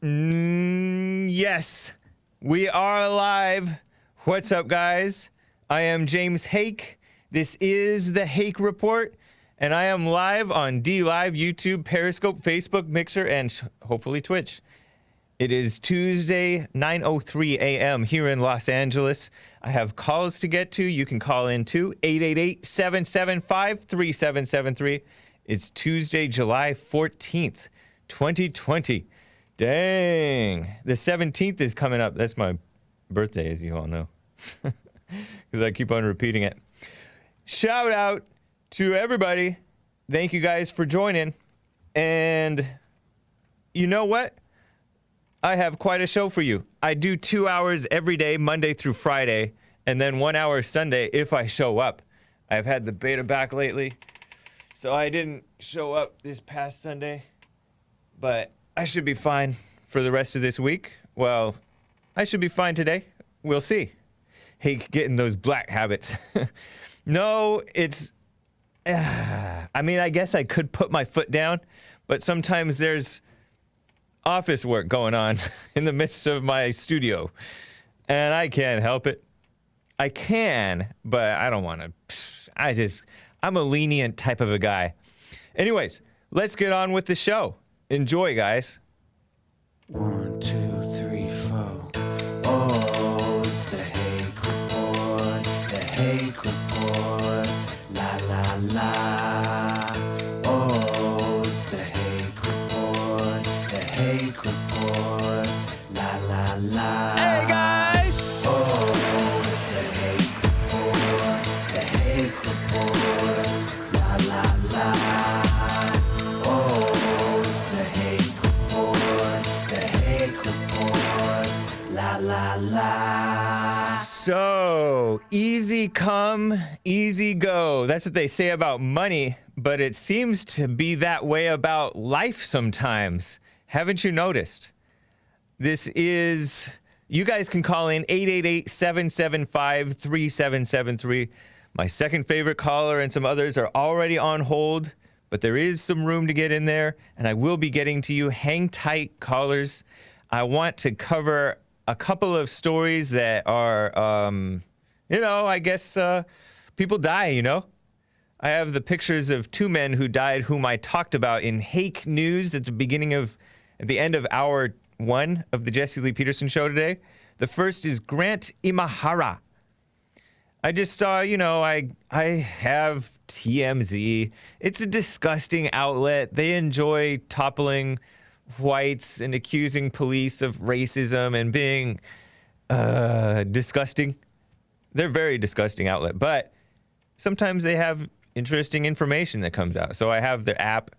Yes, we are live. What's up, guys? I am James Hake. This is the Hake Report, and I am live on DLive, YouTube, Periscope, Facebook, Mixer, and hopefully Twitch. It is Tuesday, 9:03 a.m. here in Los Angeles. I have calls to get to. You can call in too, 888-775-3773. It's Tuesday, July 14th, 2020. Dang. The 17th is coming up. That's my birthday, as you all know. Because I keep on repeating it. Shout out to everybody. Thank you guys for joining. And you know what? I have quite a show for you. I do 2 hours every day, Monday through Friday, and then 1 hour Sunday if I show up. I've had the beta back lately, so I didn't show up this past Sunday, but I should be fine for the rest of this week. Well, I should be fine today. We'll see. Hate getting those black habits. No, it's... I mean, I guess I could put my foot down, but sometimes there's office work going on in the midst of my studio, and I can't help it. I can, but I don't want to. I'm a lenient type of a guy. Anyways, let's get on with the show. Enjoy, guys. 1, 2, 3, 4. Oh, it's the Hake Report. The Hake Report. La la la. Oh, it's the Hake Report. The Hake Report. La la la. Hey, guys! Oh, it's the Hake Report. The Hake Report. La la la. Oh, it's the Hake Report. The Hake Report. La la la. So, easy come, easy go. That's what they say about money, but it seems to be that way about life sometimes. Haven't you noticed? This is... You guys can call in 888-775-3773. My second favorite caller and some others are already on hold, but there is some room to get in there, and I will be getting to you. Hang tight, callers. I want to cover a couple of stories that are, I guess people die, you know? I have the pictures of two men who died whom I talked about in Hake News at the end of hour 1 of the Jesse Lee Peterson show today. The first is Grant Imahara. I just saw, I have TMZ. It's a disgusting outlet. They enjoy toppling whites and accusing police of racism and being disgusting. They're a very disgusting outlet, but sometimes they have interesting information that comes out. So I have the app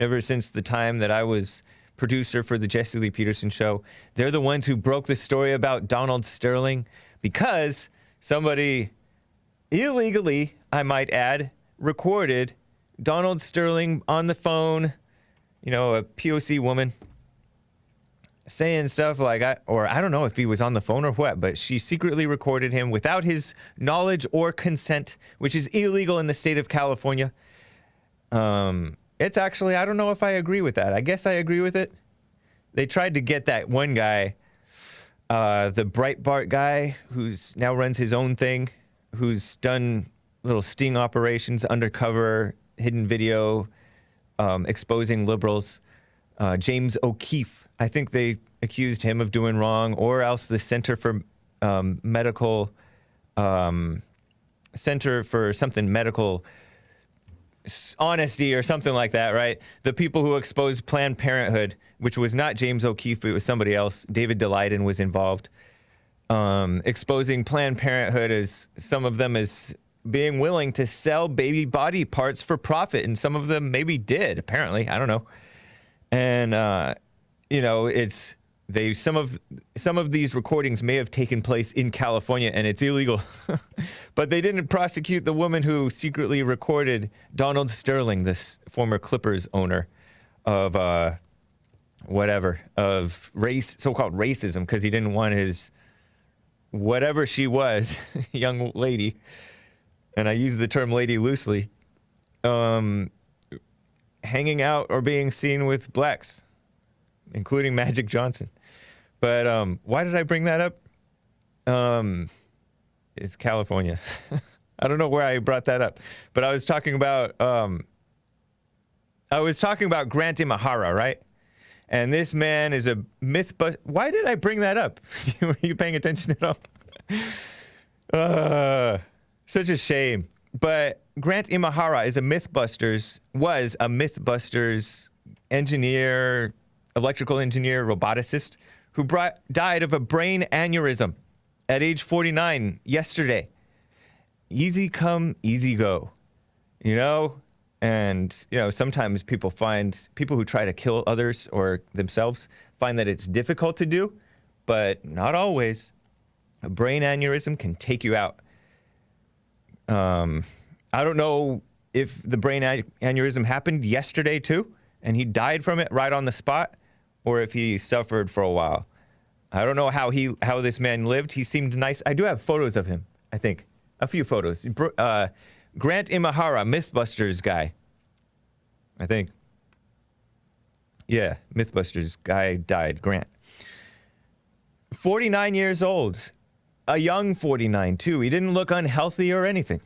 ever since the time that I was producer for the Jesse Lee Peterson show. They're the ones who broke the story about Donald Sterling because somebody illegally, I might add, recorded Donald Sterling on the phone, a POC woman, saying stuff like, I don't know if he was on the phone or what, but she secretly recorded him without his knowledge or consent, which is illegal in the state of California. It's actually, I don't know if I agree with that. I guess I agree with it. They tried to get that one guy, the Breitbart guy, who's now runs his own thing, who's done little sting operations, undercover, hidden video, exposing liberals. James O'Keefe, I think they accused him of doing wrong, or else the Center for Medical Honesty or something like that, right? The people who exposed Planned Parenthood, which was not James O'Keefe, it was somebody else. David Daleiden was involved. Exposing Planned Parenthood as some of them as being willing to sell baby body parts for profit, and some of them maybe did, apparently. I don't know. And it's some of these recordings may have taken place in California, and it's illegal. But they didn't prosecute the woman who secretly recorded Donald Sterling, this former Clippers owner, of so-called racism, because he didn't want his whatever she was, young lady, and I use the term lady loosely, hanging out or being seen with blacks. including Magic Johnson. But why did I bring that up? It's California. I don't know where I brought that up, but I was talking about Grant Imahara, right? And this man is a mythbuster. Why did I bring that up? Were you paying attention at all? Such a shame. But Grant Imahara was a MythBusters engineer, electrical engineer, roboticist, who died of a brain aneurysm at age 49 yesterday. Easy come, easy go, you know? And, you know, sometimes people who try to kill others or themselves find that it's difficult to do, but not always. A brain aneurysm can take you out. I don't know if the brain aneurysm happened yesterday too, and he died from it right on the spot, or if he suffered for a while. I don't know how this man lived. He seemed nice. I do have photos of him, I think. A few photos. Grant Imahara, MythBusters guy. I think. Yeah, MythBusters guy died, Grant. 49 years old. A young 49, too. He didn't look unhealthy or anything.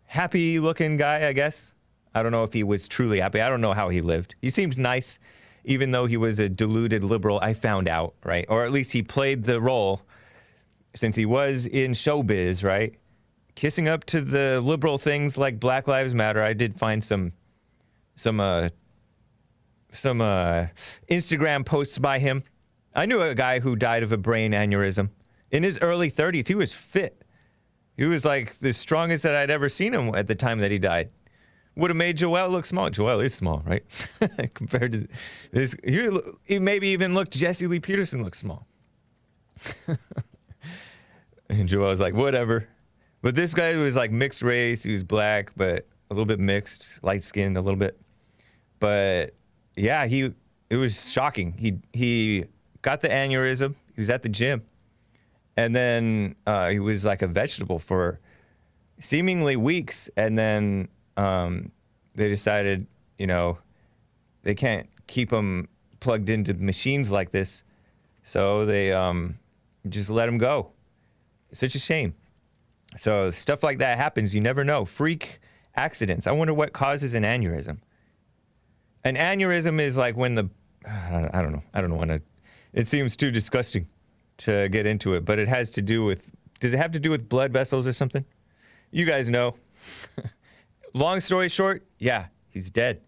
Happy-looking guy, I guess. I don't know if he was truly happy. I don't know how he lived. He seemed nice, even though he was a deluded liberal, I found out, right? Or at least he played the role, since he was in showbiz, right? Kissing up to the liberal things like Black Lives Matter. I did find some Instagram posts by him. I knew a guy who died of a brain aneurysm in his early 30s. He was fit. He was like the strongest that I'd ever seen him at the time that he died. Would have made Joel look small. Joel is small, right? Compared to this, he maybe even looked Jesse Lee Peterson look small. And Joel's like, whatever. But this guy was like mixed race. He was black, but a little bit mixed, light skinned a little bit. But yeah, it was shocking. He got the aneurysm. He was at the gym. And then he was like a vegetable for seemingly weeks. And then they decided, you know, they can't keep him plugged into machines like this. So they just let him go. It's such a shame. So stuff like that happens. You never know. Freak accidents. I wonder what causes an aneurysm. An aneurysm is like when I don't know. I don't want to. It seems too disgusting to get into it, but it has to do with. Does it have to do with blood vessels or something? You guys know. Long story short, yeah, he's dead.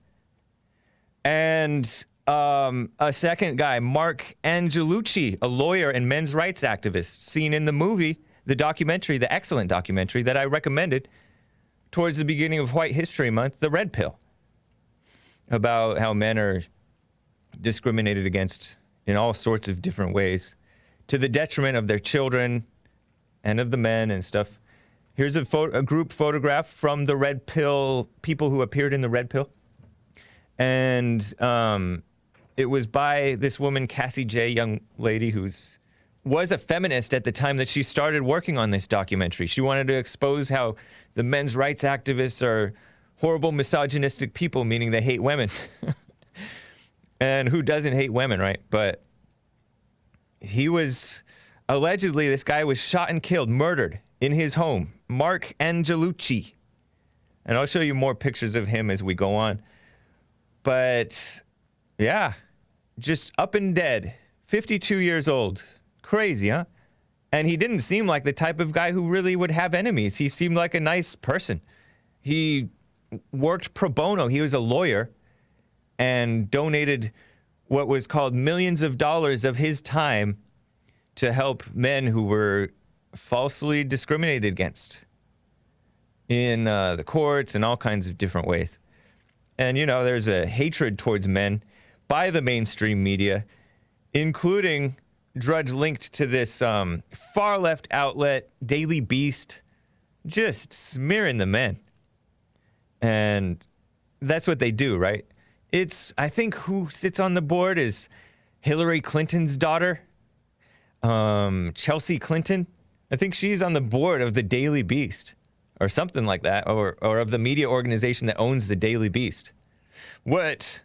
And a second guy, Marc Angelucci, a lawyer and men's rights activist, seen in the movie, the documentary, the excellent documentary that I recommended towards the beginning of White History Month, The Red Pill, about how men are discriminated against in all sorts of different ways to the detriment of their children and of the men and stuff. Here's a group photograph from the Red Pill, people who appeared in the Red Pill. And it was by this woman, Cassie J., young lady was a feminist at the time that she started working on this documentary. She wanted to expose how the men's rights activists are horrible misogynistic people, meaning they hate women. And who doesn't hate women, right? But allegedly, this guy was shot and killed, murdered in his home, Marc Angelucci. And I'll show you more pictures of him as we go on. But yeah, just up and dead, 52 years old. Crazy, huh? And he didn't seem like the type of guy who really would have enemies. He seemed like a nice person. He worked pro bono. He was a lawyer and donated what was called millions of dollars of his time to help men who were falsely discriminated against in the courts and all kinds of different ways. And, you know, there's a hatred towards men by the mainstream media, including Drudge linked to this far left outlet, Daily Beast, just smearing the men. And that's what they do, right? I think who sits on the board is Hillary Clinton's daughter, Chelsea Clinton. I think she's on the board of the Daily Beast or something like that, or of the media organization that owns the Daily Beast. What?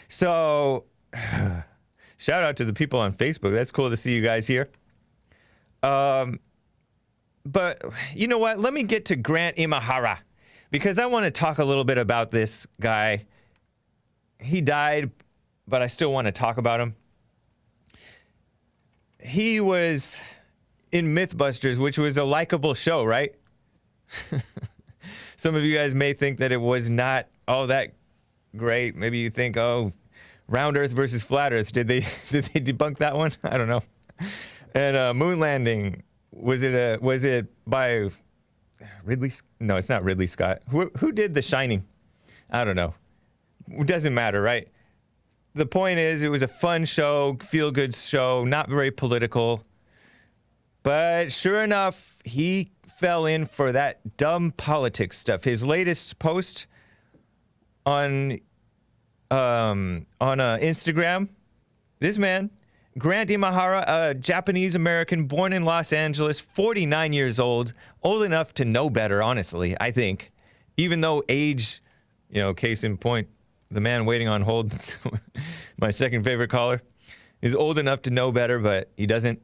So, shout out to the people on Facebook. That's cool to see you guys here. But you know what? Let me get to Grant Imahara because I want to talk a little bit about this guy. He died, but I still want to talk about him. He was in MythBusters, which was a likable show, right? Some of you guys may think that it was not all that great. Maybe you think, oh, round Earth versus flat Earth. Did they debunk that one? I don't know. And moon landing. Was it by Ridley? No, it's not Ridley Scott. Who did The Shining? I don't know. It doesn't matter, right? The point is, it was a fun show, feel-good show, not very political. But sure enough, he fell in for that dumb politics stuff. His latest post on Instagram, this man, Grant Imahara, a Japanese American born in Los Angeles, 49 years old enough to know better, honestly, I think. Even though age, case in point, the man waiting on hold, my second favorite caller, is old enough to know better, but he doesn't.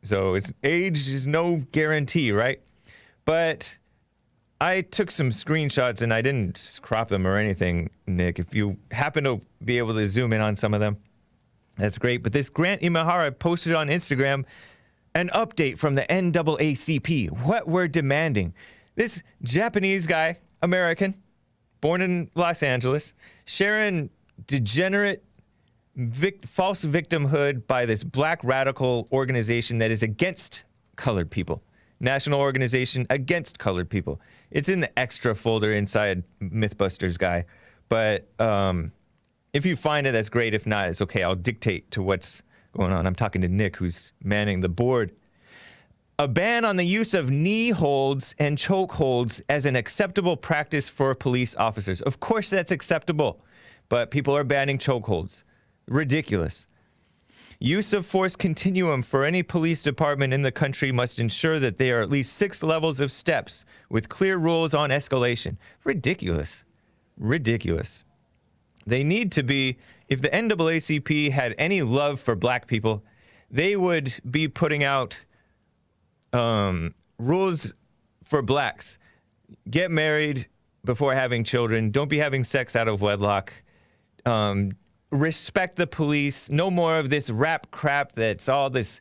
So age is no guarantee, right? But I took some screenshots and I didn't crop them or anything, Nick. If you happen to be able to zoom in on some of them, that's great. But this Grant Imahara posted on Instagram an update from the NAACP. What we're demanding. This Japanese guy, American, born in Los Angeles, sharing degenerate false victimhood by this black radical organization that is against colored people. National Organization Against Colored People. It's in the extra folder inside MythBusters guy. But if you find it, that's great. If not, it's okay. I'll dictate to what's going on. I'm talking to Nick, who's manning the board. A ban on the use of knee holds and choke holds as an acceptable practice for police officers. Of course that's acceptable, but people are banning choke holds. Ridiculous. Use of force continuum for any police department in the country must ensure that there are at least 6 levels of steps with clear rules on escalation. Ridiculous. Ridiculous. They need to be, if the NAACP had any love for black people, they would be putting out rules for blacks. Get married before having children. Don't be having sex out of wedlock. Respect the police. No more of this rap crap that's all this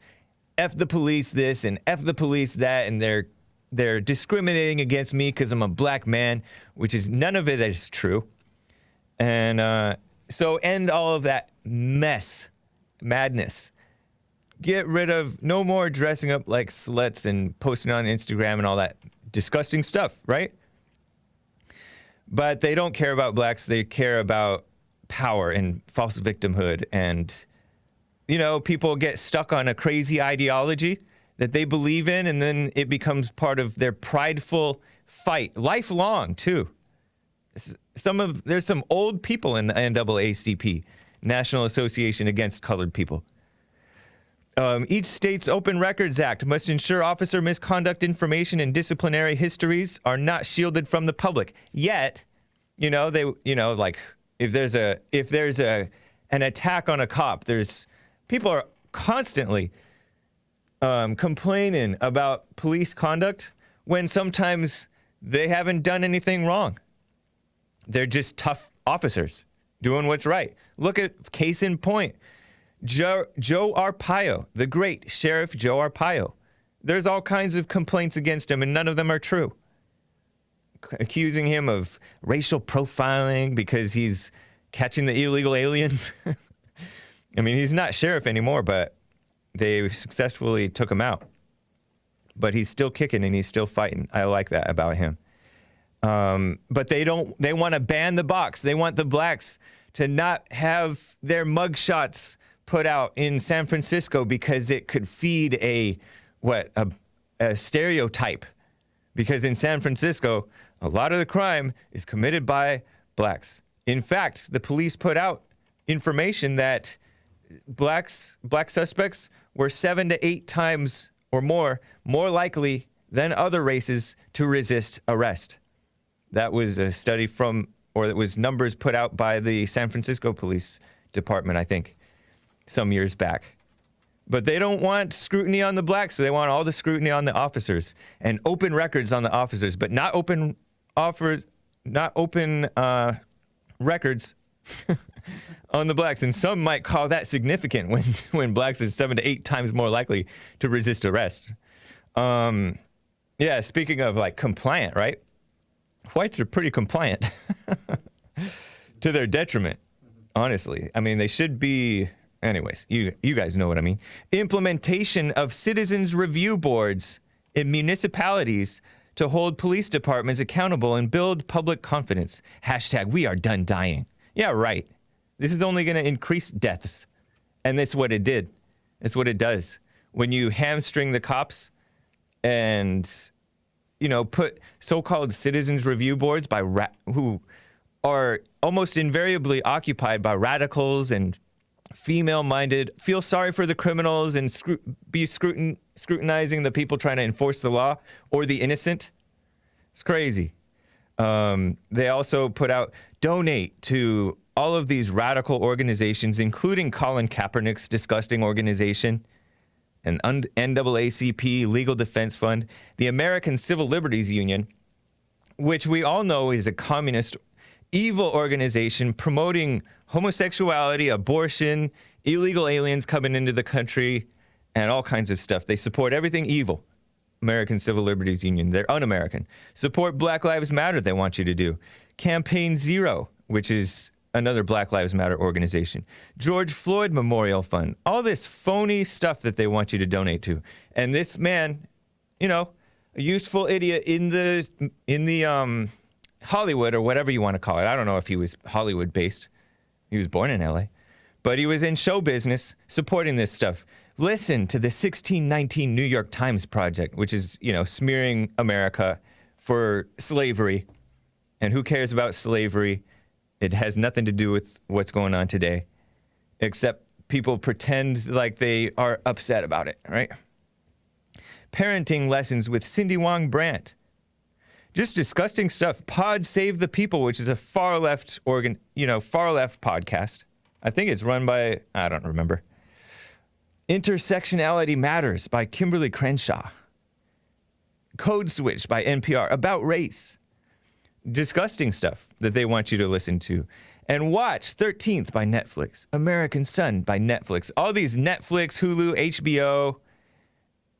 F the police this and F the police that, and they're discriminating against me because I'm a black man, which is none of it is true. And so end all of that madness. Get rid of no more dressing up like sluts and posting on Instagram and all that disgusting stuff, right? But they don't care about blacks. They care about power and false victimhood. And, people get stuck on a crazy ideology that they believe in, and then it becomes part of their prideful fight, lifelong, too. There's some old people in the NAACP, National Association Against Colored People. Each state's Open Records Act must ensure officer misconduct information and disciplinary histories are not shielded from the public. Yet, like if there's an attack on a cop, people are constantly complaining about police conduct when sometimes they haven't done anything wrong. They're just tough officers doing what's right. Look at case in point. Joe Arpaio, the great Sheriff Joe Arpaio. There's all kinds of complaints against him, and none of them are true. Accusing him of racial profiling because he's catching the illegal aliens. I mean, he's not sheriff anymore, but they successfully took him out. But he's still kicking and he's still fighting. I like that about him. But they want to ban the box. They want the blacks to not have their mugshots put out in San Francisco because it could feed a stereotype. Because in San Francisco, a lot of the crime is committed by blacks. In fact, the police put out information that black suspects were 7 to 8 times or more likely than other races to resist arrest. That was a study from or it was numbers put out by the San Francisco Police Department, I think, some years back. But they don't want scrutiny on the blacks, so they want all the scrutiny on the officers and open records on the officers, but not open records on the blacks. And some might call that significant when blacks are 7 to 8 times more likely to resist arrest. Yeah, speaking of like compliant, right? Whites are pretty compliant to their detriment, honestly. I mean, they should be. Anyways, you guys know what I mean. Implementation of citizens review boards in municipalities to hold police departments accountable and build public confidence. Hashtag we are done dying. Yeah, right. This is only going to increase deaths. And that's what it did. It's what it does. When you hamstring the cops and, you know, put so-called citizens review boards by who are almost invariably occupied by radicals and female-minded, feel sorry for the criminals and be scrutinizing the people trying to enforce the law or the innocent. It's crazy. They also put out donate to all of these radical organizations, including Colin Kaepernick's disgusting organization, and NAACP, Legal Defense Fund, the American Civil Liberties Union, which we all know is a communist evil organization promoting homosexuality, abortion, illegal aliens coming into the country, and all kinds of stuff. They support everything evil. American Civil Liberties Union. They're un-American. Support Black Lives Matter, they want you to do. Campaign Zero, which is another Black Lives Matter organization. George Floyd Memorial Fund. All this phony stuff that they want you to donate to. And this man, you know, a useful idiot in the Hollywood or whatever you want to call it. I don't know if he was Hollywood based. He was born in LA. But he was in show business supporting this stuff. Listen to the 1619 New York Times Project, which is, you know, smearing America for slavery. And who cares about slavery? It has nothing to do with what's going on today, except people pretend like they are upset about it, right? Parenting lessons with Cindy Wong Brandt. Just disgusting stuff. Pod Save the People, which is a far left podcast. I think it's run by, I don't remember. Intersectionality Matters by Kimberly Crenshaw. Code Switch by NPR about race. Disgusting stuff that they want you to listen to. And watch 13th by Netflix. American Son by Netflix. All these Netflix, Hulu, HBO,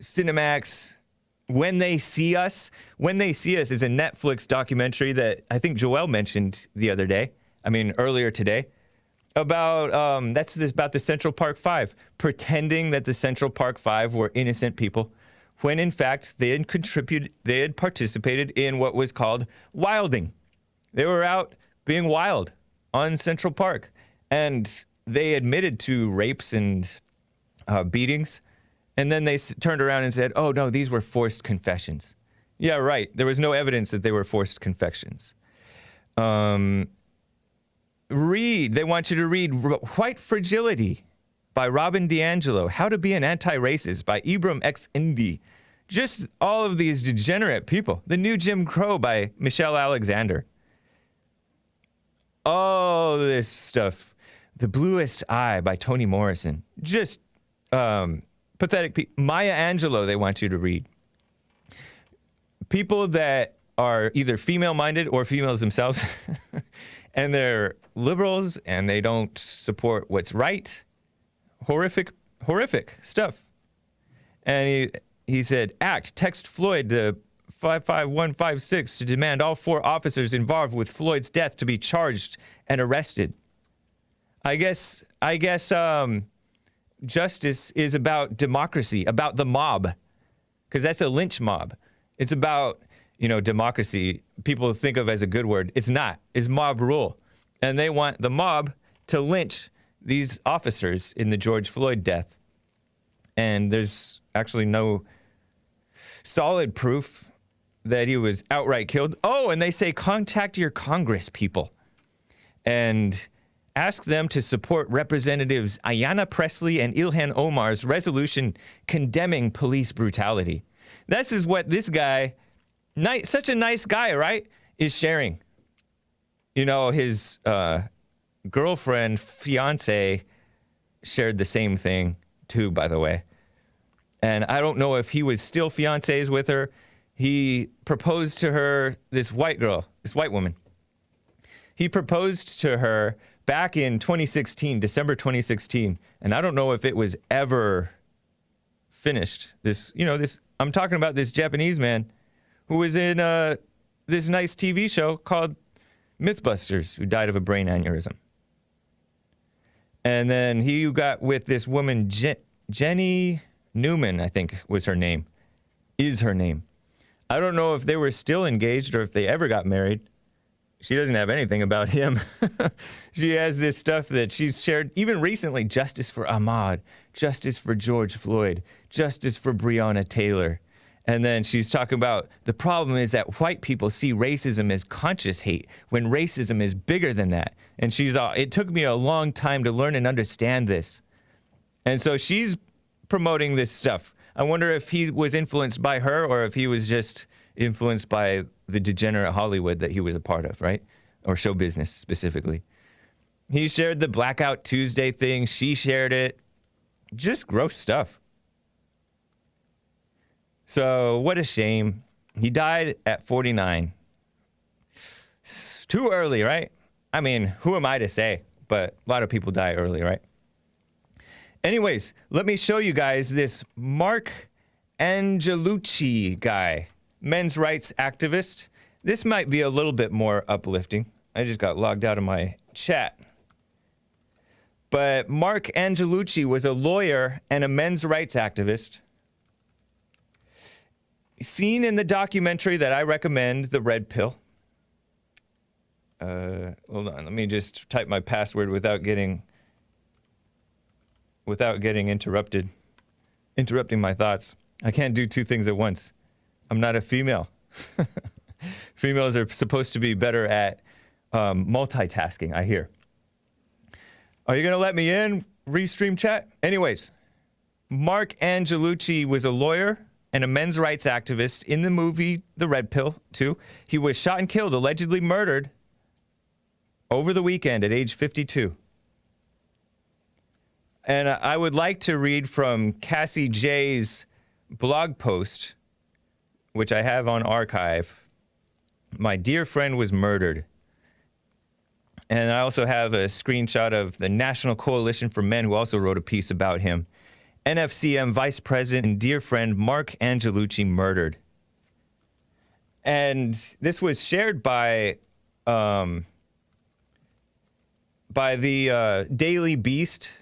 Cinemax. When They See Us. When They See Us is a Netflix documentary that I think Joelle mentioned earlier today. About about the Central Park Five, pretending that the Central Park Five were innocent people, when in fact they had participated in what was called wilding. They were out being wild on Central Park, and they admitted to rapes and beatings, and then they turned around and said, "Oh no, these were forced confessions." Yeah, right. There was no evidence that they were forced confessions. They want you to read White Fragility by Robin DiAngelo, How to Be an Anti-Racist by Ibram X. Indy. Just all of these degenerate people. The New Jim Crow by Michelle Alexander. All this stuff. The Bluest Eye by Toni Morrison. Just pathetic people. Maya Angelou they want you to read. People that are either female-minded or females themselves. And they're liberals, and they don't support what's right. Horrific stuff. And he said, text Floyd to 55156 to demand all 4 officers involved with Floyd's death to be charged and arrested. I guess justice is about democracy, about the mob, because that's a lynch mob. It's about, democracy, people think of as a good word. It's not. It's mob rule. And they want the mob to lynch these officers in the George Floyd death. And there's actually no solid proof that he was outright killed. Oh, and they say contact your Congress people and ask them to support Representatives Ayanna Pressley and Ilhan Omar's resolution condemning police brutality. This is what this guy, such a nice guy, right, is sharing. You know, his girlfriend, fiance, shared the same thing too, by the way. And I don't know if he was still fiancés with her. He proposed to her, this white woman. He proposed to her back in 2016, December 2016. And I don't know if it was ever finished. I'm talking about this Japanese man who was in this nice TV show called MythBusters, who died of a brain aneurysm. And then he got with this woman, Jenny Newman, I think is her name. I don't know if they were still engaged or if they ever got married. She doesn't have anything about him. She has this stuff that she's shared even recently. Justice for Ahmaud. Justice for George Floyd. Justice for Breonna Taylor. And then she's talking about the problem is that white people see racism as conscious hate when racism is bigger than that. And she's all, it took me a long time to learn and understand this. And so she's promoting this stuff. I wonder if he was influenced by her or if he was just influenced by the degenerate Hollywood that he was a part of, right? Or show business specifically. He shared the Blackout Tuesday thing. She shared it. Just gross stuff. So what a shame. He died at 49. It's too early, right? I mean, who am I to say? But a lot of people die early, right? Anyways, let me show you guys this Marc Angelucci guy, men's rights activist. This might be a little bit more uplifting. I just got logged out of my chat. But Marc Angelucci was a lawyer and a men's rights activist. Seen in the documentary that I recommend, The Red Pill. Hold on, let me just type my password without getting interrupting my thoughts. I can't do two things at once. I'm not a female. Females are supposed to be better at multitasking, I hear. Are you going to let me in, Restream chat? Anyways, Marc Angelucci was a lawyer and a men's rights activist in the movie The Red Pill, too. He was shot and killed, allegedly murdered, over the weekend at age 52. And I would like to read from Cassie J's blog post, which I have on archive. My dear friend was murdered. And I also have a screenshot of the National Coalition for Men, who also wrote a piece about him. NFCM Vice President and dear friend Marc Angelucci murdered. And this was shared by the Daily Beast.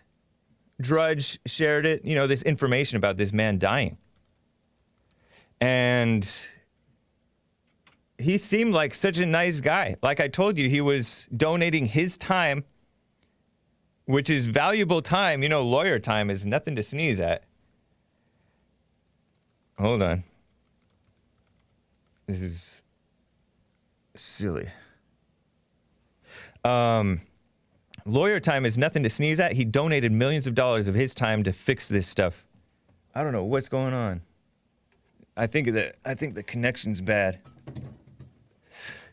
Drudge shared it, you know, this information about this man dying. And he seemed like such a nice guy. Like I told you, he was donating his time, which is valuable time. You know, lawyer time is nothing to sneeze at. Hold on. This is silly. Lawyer time is nothing to sneeze at. He donated millions of dollars of his time to fix this stuff. I don't know what's going on. I think the connection's bad.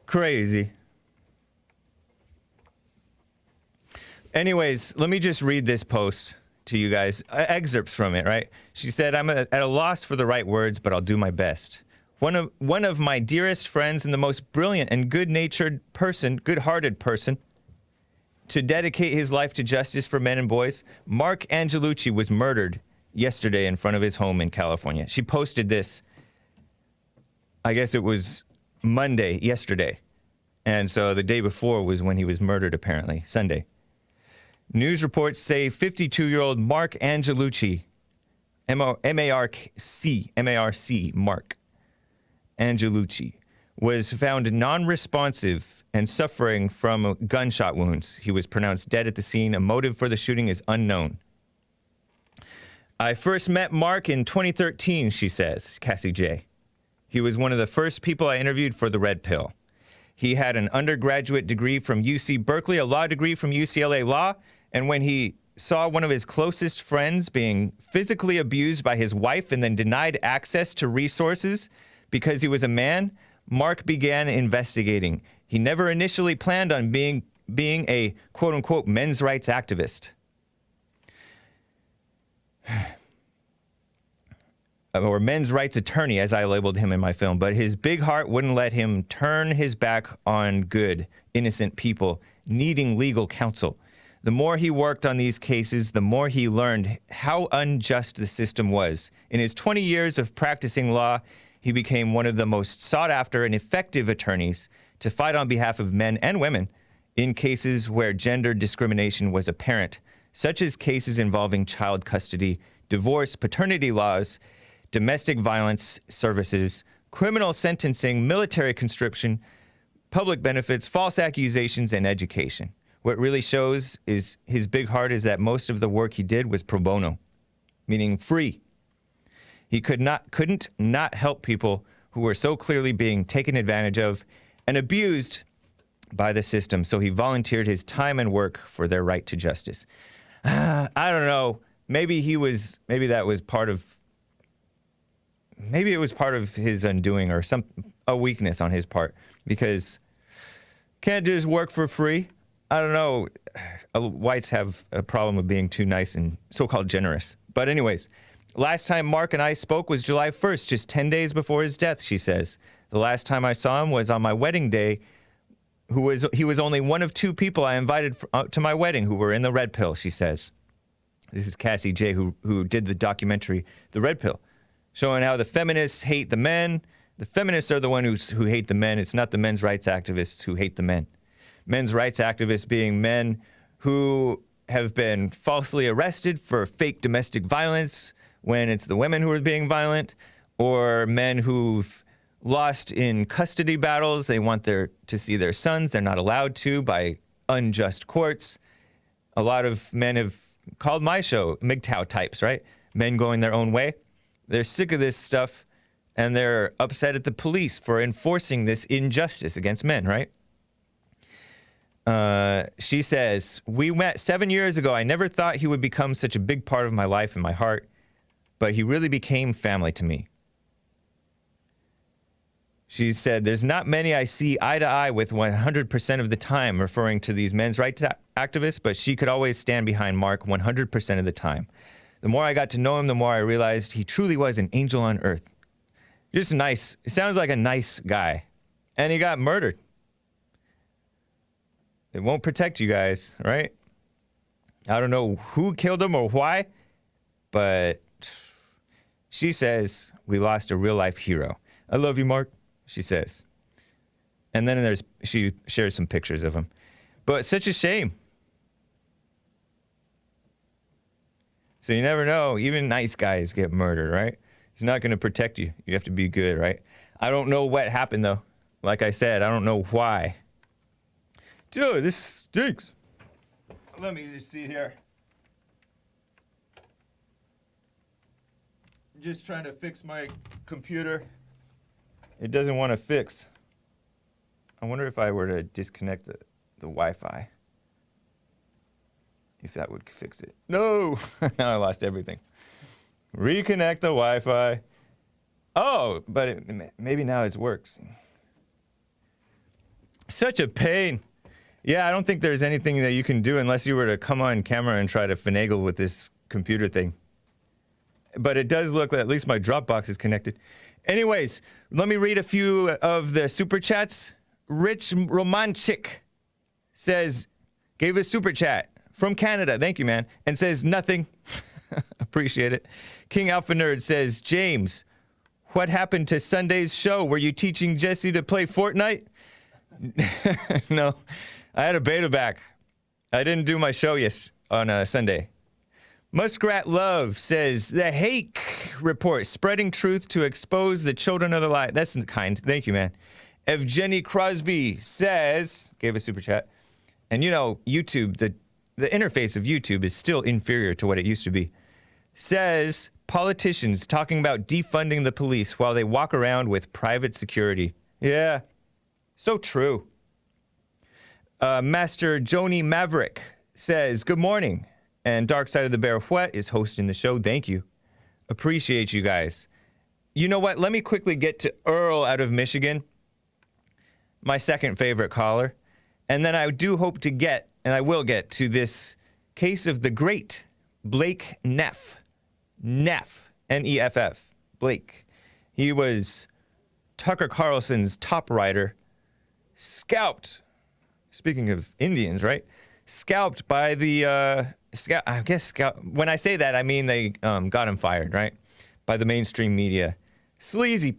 Crazy. Anyways, let me just read this post to you guys. Excerpts from it, right? She said, I'm at a loss for the right words, but I'll do my best. One of my dearest friends and the most brilliant and good-natured person, good-hearted person, to dedicate his life to justice for men and boys, Marc Angelucci was murdered yesterday in front of his home in California. She posted this, I guess it was Monday, yesterday. And so the day before was when he was murdered, apparently, Sunday. News reports say 52-year-old Marc Angelucci, M-A-R-C, Marc Angelucci, was found non-responsive and suffering from gunshot wounds. He was pronounced dead at the scene. A motive for the shooting is unknown. I first met Marc in 2013, she says, Cassie J. He was one of the first people I interviewed for The Red Pill. He had an undergraduate degree from UC Berkeley, a law degree from UCLA Law, and when he saw one of his closest friends being physically abused by his wife and then denied access to resources because he was a man, Marc began investigating. He never initially planned on being a quote-unquote men's rights activist. Or men's rights attorney, as I labeled him in my film. But his big heart wouldn't let him turn his back on good, innocent people needing legal counsel. The more he worked on these cases, the more he learned how unjust the system was. In his 20 years of practicing law, he became one of the most sought-after and effective attorneys to fight on behalf of men and women in cases where gender discrimination was apparent, such as cases involving child custody, divorce, paternity laws, domestic violence services, criminal sentencing, military conscription, public benefits, false accusations, and education. What really shows is his big heart is that most of the work he did was pro bono, meaning free. He couldn't not help people who were so clearly being taken advantage of and abused by the system, so he volunteered his time and work for their right to justice. I don't know. Maybe it was part of his undoing or a weakness on his part, because can't just work for free. I don't know. Whites have a problem of being too nice and so-called generous. But anyways, last time Mark and I spoke was July 1st, just 10 days before his death, she says. The last time I saw him was on my wedding day. He was only one of two people I invited to my wedding who were in the red pill, she says. This is Cassie J, who did the documentary, The Red Pill, showing how the feminists hate the men. The feminists are the ones who hate the men. It's not the men's rights activists who hate the men. Men's rights activists being men who have been falsely arrested for fake domestic violence when it's the women who are being violent, or men who've lost in custody battles. They want to see their sons. They're not allowed to by unjust courts. A lot of men have called my show MGTOW types, right? Men going their own way. They're sick of this stuff, and they're upset at the police for enforcing this injustice against men, right? She says, we met 7 years ago. I never thought he would become such a big part of my life and my heart, but he really became family to me. She said, there's not many I see eye to eye with 100% of the time, referring to these men's rights activists, but she could always stand behind Mark 100% of the time. The more I got to know him, the more I realized he truly was an angel on earth. Just nice. It sounds like a nice guy. And he got murdered. It won't protect you guys, right? I don't know who killed him or why, but she says, we lost a real-life hero. I love you, Mark, she says. And then she shares some pictures of him. But such a shame. So you never know. Even nice guys get murdered, right? He's not going to protect you. You have to be good, right? I don't know what happened, though. Like I said, I don't know why. Dude, this stinks. Let me just see here. Just trying to fix my computer. It doesn't want to fix. I wonder if I were to disconnect the Wi-Fi, if that would fix it. No! Now I lost everything. Reconnect the Wi-Fi. Oh, but maybe now it works. Such a pain. Yeah, I don't think there's anything that you can do unless you were to come on camera and try to finagle with this computer thing. But it does look like at least my Dropbox is connected. Anyways, let me read a few of the super chats. Rich Romanchik says, gave a super chat from Canada. Thank you, man. And says nothing. Appreciate it. King Alpha Nerd says, James, what happened to Sunday's show? Were you teaching Jesse to play Fortnite? No, I had a beta back. I didn't do my show on Sunday. Muskrat Love says, the Hake Report, spreading truth to expose the children of the light. That's kind. Thank you, man. Evgeny Crosby says, gave a super chat, and you know, YouTube, the interface of YouTube is still inferior to what it used to be. Says, politicians talking about defunding the police while they walk around with private security. Yeah, so true. Master Joni Maverick says, good morning. And Dark Side of the Bear Whet is hosting the show. Thank you. Appreciate you guys. You know what? Let me quickly get to Earl out of Michigan. my second favorite caller. And then I do hope to get, and I will get, to this case of the great Blake Neff. Neff. N-E-F-F. Blake. He was Tucker Carlson's top writer, scalped. Speaking of Indians, right? Scalped by the, when I say that, I mean they got him fired, right? By the mainstream media. Sleazy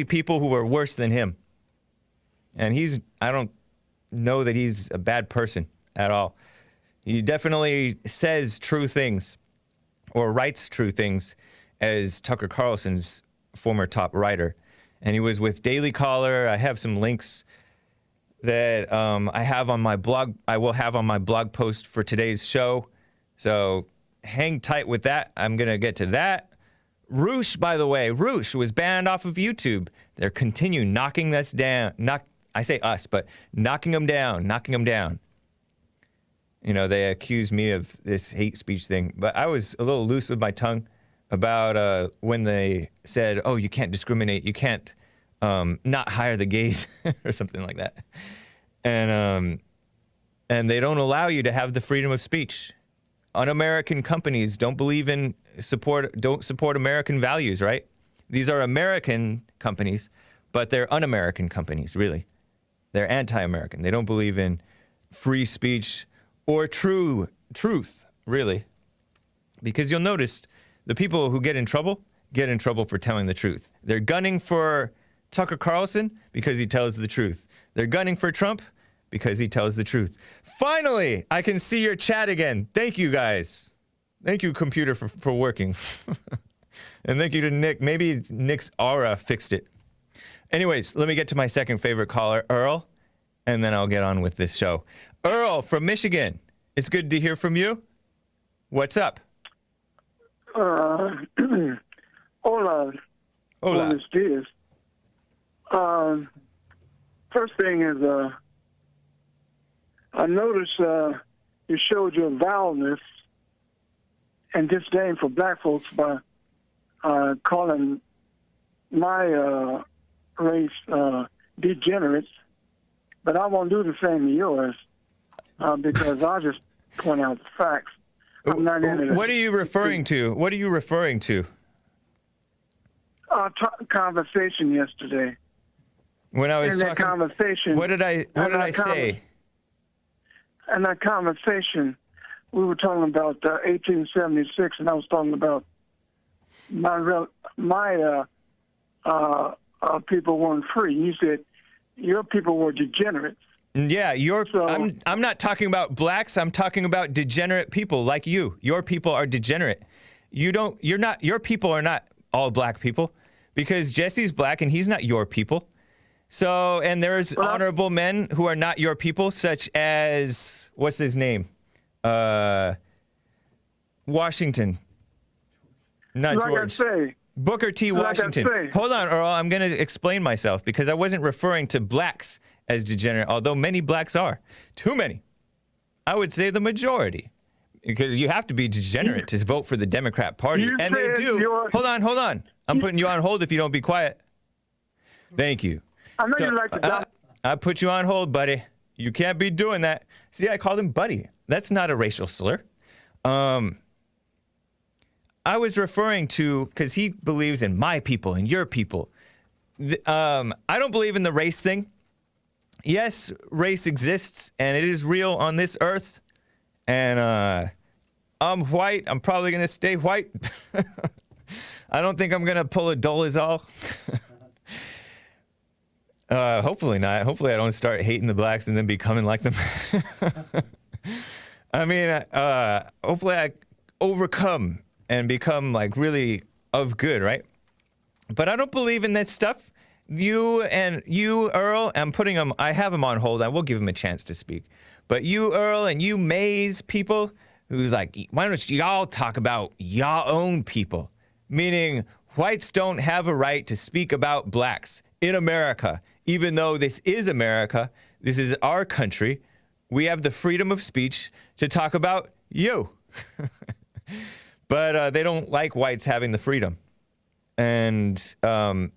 people who were worse than him. And I don't know that he's a bad person at all. He definitely says true things or writes true things as Tucker Carlson's former top writer. And he was with Daily Caller. I have some links that I have on my blog. I will have on my blog post for today's show. So hang tight with that. I'm going to get to that. Roosh, by the way, Roosh was banned off of YouTube. They're continue knocking us down. I say us, but knocking them down. You know, they accuse me of this hate speech thing, but I was a little loose with my tongue about when they said, oh, you can't discriminate, you can't not hire the gays or something like that. And they don't allow you to have the freedom of speech. Un-American companies don't support American values, right? These are American companies, but they're un-American companies, really. They're anti-American. They don't believe in free speech or truth, really. Because you'll notice the people who get in trouble for telling the truth. They're gunning for Tucker Carlson because he tells the truth. They're gunning for Trump because he tells the truth. Finally, I can see your chat again. Thank you, guys. Thank you, computer, for working. And thank you to Nick. Maybe Nick's aura fixed it. Anyways, let me get to my second favorite caller, Earl, and then I'll get on with this show. Earl from Michigan. It's good to hear from you. What's up? Hola. Hola. Buenos dias. First thing is, I noticed you showed your vileness and disdain for black folks by calling my race degenerates, but I won't do the same to yours because I'll just point out the facts. I'm not into what are you referring to? What are you referring to? Our conversation yesterday. When I was in talking, that conversation, what did I say? In that conversation, we were talking about 1876, and I was talking about my people weren't free. You said your people were degenerates. Yeah, I'm not talking about blacks. I'm talking about degenerate people like you. Your people are degenerate. Your people are not all black people because Jesse's black and he's not your people. So, and there's honorable men who are not your people, such as, what's his name? Washington. Not like George. I say, Booker T. Washington. Hold on, Earl. I'm going to explain myself because I wasn't referring to blacks as degenerate, although many blacks are. Too many. I would say the majority. Because you have to be degenerate to vote for the Democrat Party. And they do. Hold on. I'm putting you on hold if you don't be quiet. Thank you. I know you like to I put you on hold, buddy. You can't be doing that. See, I called him buddy. That's not a racial slur. I was referring to, because he believes in my people and your people. I don't believe in the race thing. Yes, race exists, and it is real on this earth. And I'm white. I'm probably going to stay white. I don't think I'm going to pull a Dolezal. Hopefully not. Hopefully I don't start hating the blacks and then becoming like them. I mean, hopefully I overcome and become like really of good, right? But I don't believe in that stuff. You, Earl, I have him on hold. I will give him a chance to speak. But you, Earl, and you Mays people, who's like, why don't y'all talk about y'all own people? Meaning whites don't have a right to speak about blacks in America. Even though this is America, this is our country, we have the freedom of speech to talk about you. But they don't like whites having the freedom. And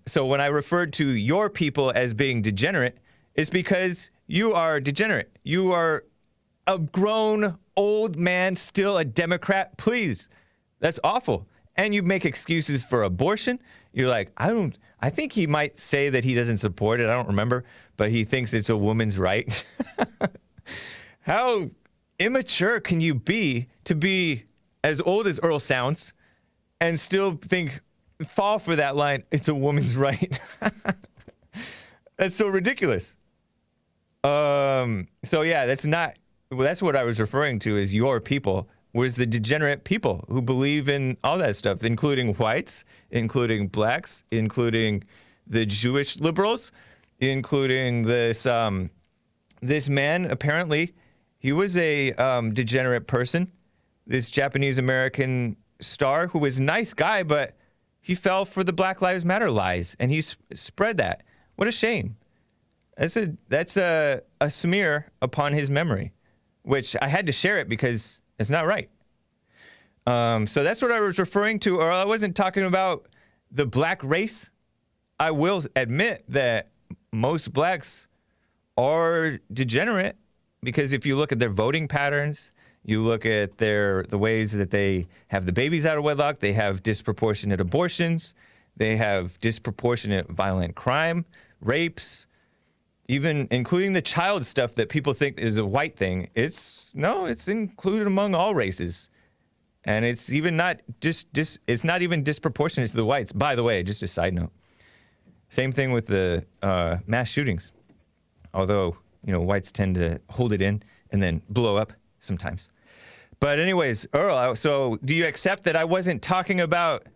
so when I referred to your people as being degenerate, It's because you are degenerate. You are a grown old man, still a Democrat. Please. That's awful. And you make excuses for abortion. You're like, I think he might say that he doesn't support it. I don't remember, but he thinks it's a woman's right. How immature can you be to be as old as Earl sounds and still fall for that line, it's a woman's right? That's so ridiculous. So yeah, that's what I was referring to as your people, was the degenerate people who believe in all that stuff, including whites, including blacks, including the Jewish liberals, including this man, apparently, he was a degenerate person, this Japanese-American star who was a nice guy, but he fell for the Black Lives Matter lies, and he spread that. What a shame. That's a smear upon his memory, which I had to share it because it's not right. So that's what I was referring to, or I wasn't talking about the black race. I will admit that most blacks are degenerate because if you look at their voting patterns, you look at the ways that they have the babies out of wedlock, they have disproportionate abortions, they have disproportionate violent crime, rapes, even including the child stuff that people think is a white thing. It's included among all races. And it's even not it's not even disproportionate to the whites. By the way, just a side note. Same thing with the mass shootings. Although, whites tend to hold it in and then blow up sometimes. But anyways, Earl, so do you accept that I wasn't talking about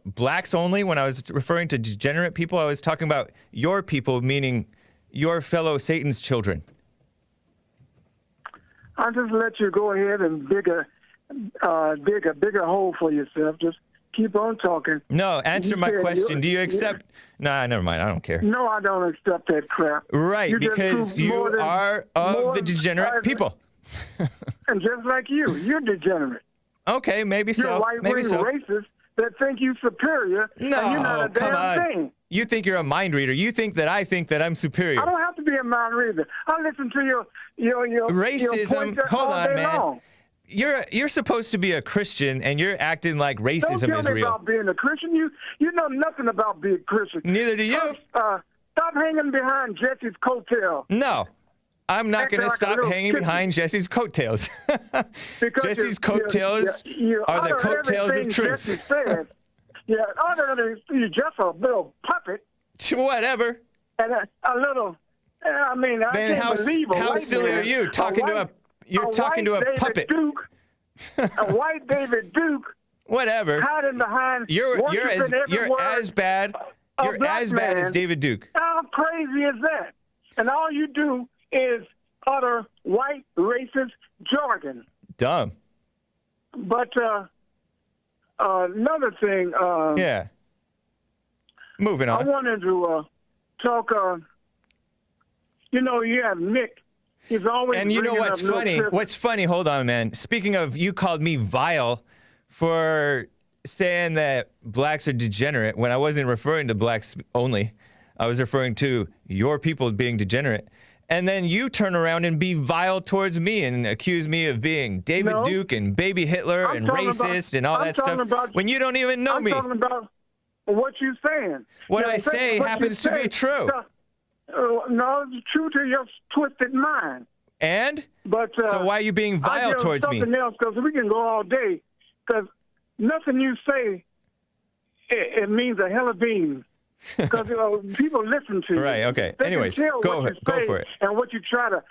blacks only when I was referring to degenerate people? I was talking about your people, meaning your fellow Satan's children. I'll just let you go ahead and dig a bigger hole for yourself. Just keep on talking. No, answer my question. Do you accept? Nah, never mind. I don't care. No, I don't accept that crap. Right, because you are of the degenerate people. And just like you're degenerate. Okay, maybe so. You're Maybe so. racist that think you superior. No, and you're not a come damn on. thing. You think you're a mind reader. You think that I think that I'm superior. I don't have to be a mind reader. I listen to your racism. Hold on, man. Long. You're supposed to be a Christian, and you're acting like racism is real. Don't tell me about being a Christian. You know nothing about being Christian. Neither do you. Stop hanging behind Jesse's coattail. No, I'm not going to stop hanging behind Jesse's coattails. Jesse's coattails are the coattails of truth. Jesse said, other than you're just a little puppet. Whatever. And a little. Then how silly are you talking to a? You're talking to a puppet. Duke, a white David Duke. Whatever. Hiding behind. You're as bad. You're as bad as David Duke. How crazy is that? And all you do is utter white racist jargon. Dumb. But another thing. Yeah. Moving on. I wanted to talk. You have Nick. He's always. And you know what's funny? What's funny? Hold on, man. Speaking of, you called me vile for saying that blacks are degenerate when I wasn't referring to blacks only. I was referring to your people being degenerate. And then you turn around and be vile towards me and accuse me of being David Duke and baby Hitler and racist and all that stuff when you don't even know me. I'm talking about what you're saying. What I say happens to be true. No, it's true to your twisted mind. And? But so why are you being vile towards me? Something else, because we can go all day. Because nothing you say, it means a hell of beans. Because people listen to you. Right. Okay. They Anyways, can tell go what for you say it. And what you try to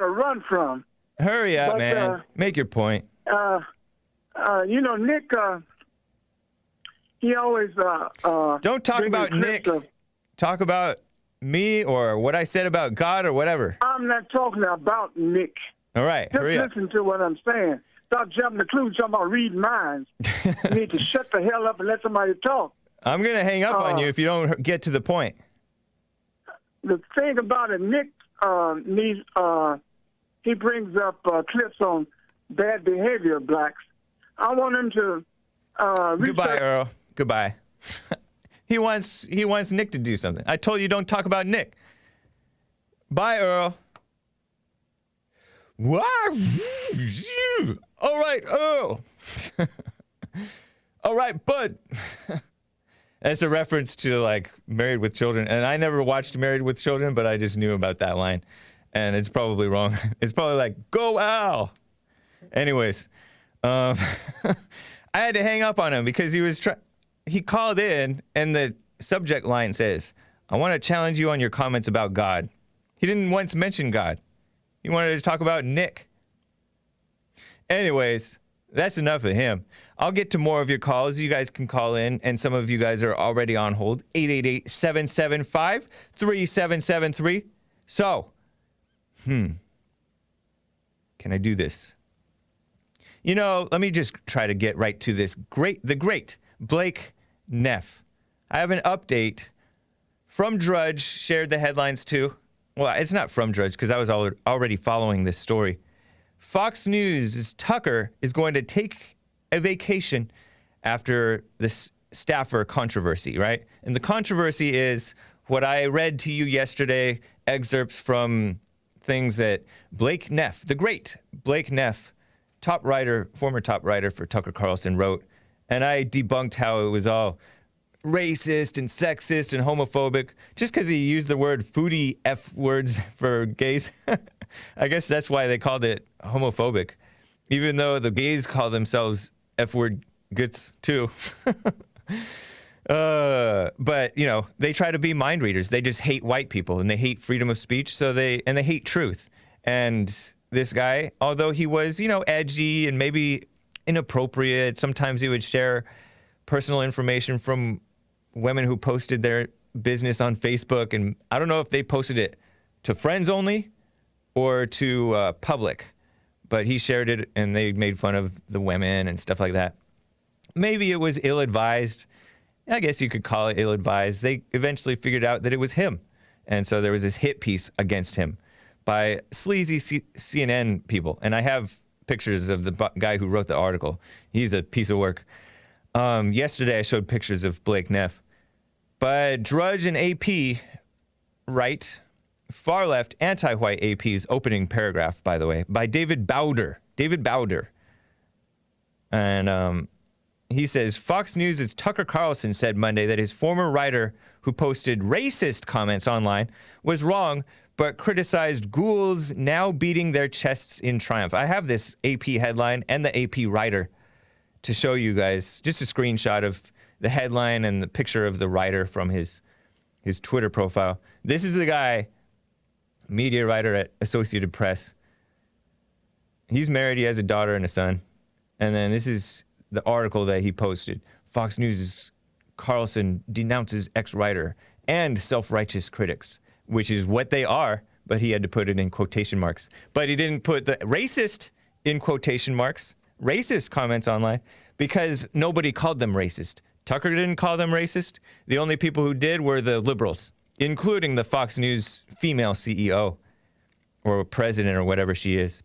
run from. Hurry up, man. Make your point. Nick. He always. Don't talk about Nick. Talk about me or what I said about God or whatever. I'm not talking about Nick. All right. Just hurry listen to what I'm saying. Stop jumping the clues, talking about reading minds. You need to shut the hell up and let somebody talk. I'm going to hang up on you if you don't get to the point. The thing about it, Nick he brings up clips on bad behavior of blacks. I want him to Goodbye, Earl. Goodbye. He wants Nick to do something. I told you don't talk about Nick. Bye, Earl. What? All right, Earl. All right, bud. That's a reference to like Married with Children, and I never watched Married with Children, but I just knew about that line, and it's probably wrong. It's probably like, go Al. Anyways, I had to hang up on him because he called in, and the subject line says, I want to challenge you on your comments about God. He didn't once mention God. He wanted to talk about Nick. Anyways, that's enough of him. I'll get to more of your calls. You guys can call in, and some of you guys are already on hold. 888-775-3773. So, can I do this? You know, let me just try to get right to this. The great Blake Neff. I have an update from Drudge, shared the headlines too. Well, it's not from Drudge because I was already following this story. Fox News' Tucker is going to take a vacation after this staffer controversy, right? And the controversy is what I read to you yesterday, excerpts from things that Blake Neff, the great Blake Neff, former top writer for Tucker Carlson, wrote. And I debunked how it was all racist and sexist and homophobic just because he used the word foodie F words for gays. I guess that's why they called it homophobic, even though the gays call themselves F-word guts too. But, you know, they try to be mind readers. They just hate white people and they hate freedom of speech. So they hate truth. And this guy, although he was, you know, edgy and maybe inappropriate, sometimes he would share personal information from women who posted their business on Facebook. And I don't know if they posted it to friends only or to public, but he shared it and they made fun of the women and stuff like that. Maybe it was ill-advised. I guess you could call it ill-advised. They eventually figured out that it was him. And so there was this hit piece against him by sleazy CNN people. And I have pictures of the guy who wrote the article. He's a piece of work. Yesterday I showed pictures of Blake Neff. But Drudge and AP write, far left, anti-white AP's opening paragraph, by the way, by David Bowder. And he says, Fox News' Tucker Carlson said Monday that his former writer who posted racist comments online was wrong, but criticized ghouls now beating their chests in triumph. I have this AP headline and the AP writer to show you guys, just a screenshot of the headline and the picture of the writer from his Twitter profile. This is the guy, media writer at Associated Press. He's married, he has a daughter and a son. And then this is the article that he posted. Fox News' Carlson denounces ex-writer and self-righteous critics, which is what they are, but he had to put it in quotation marks. But he didn't put the racist in quotation marks, racist comments online, because nobody called them racist. Tucker didn't call them racist. The only people who did were the liberals, including the Fox News female CEO or president or whatever she is.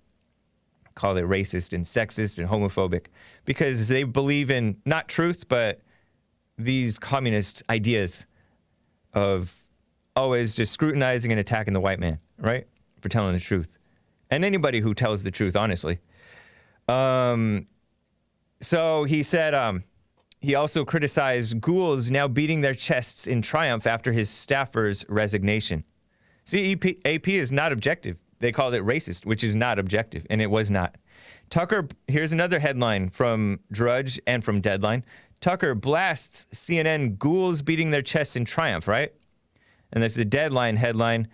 Call it racist and sexist and homophobic because they believe in not truth, but these communist ideas of always just scrutinizing and attacking the white man, right? For telling the truth. And anybody who tells the truth, honestly. So he said, he also criticized ghouls now beating their chests in triumph after his staffer's resignation. See, AP is not objective. They called it racist, which is not objective, and it was not. Tucker, here's another headline from Drudge and from Deadline. Tucker blasts CNN ghouls beating their chests in triumph, right? And that's the Deadline headline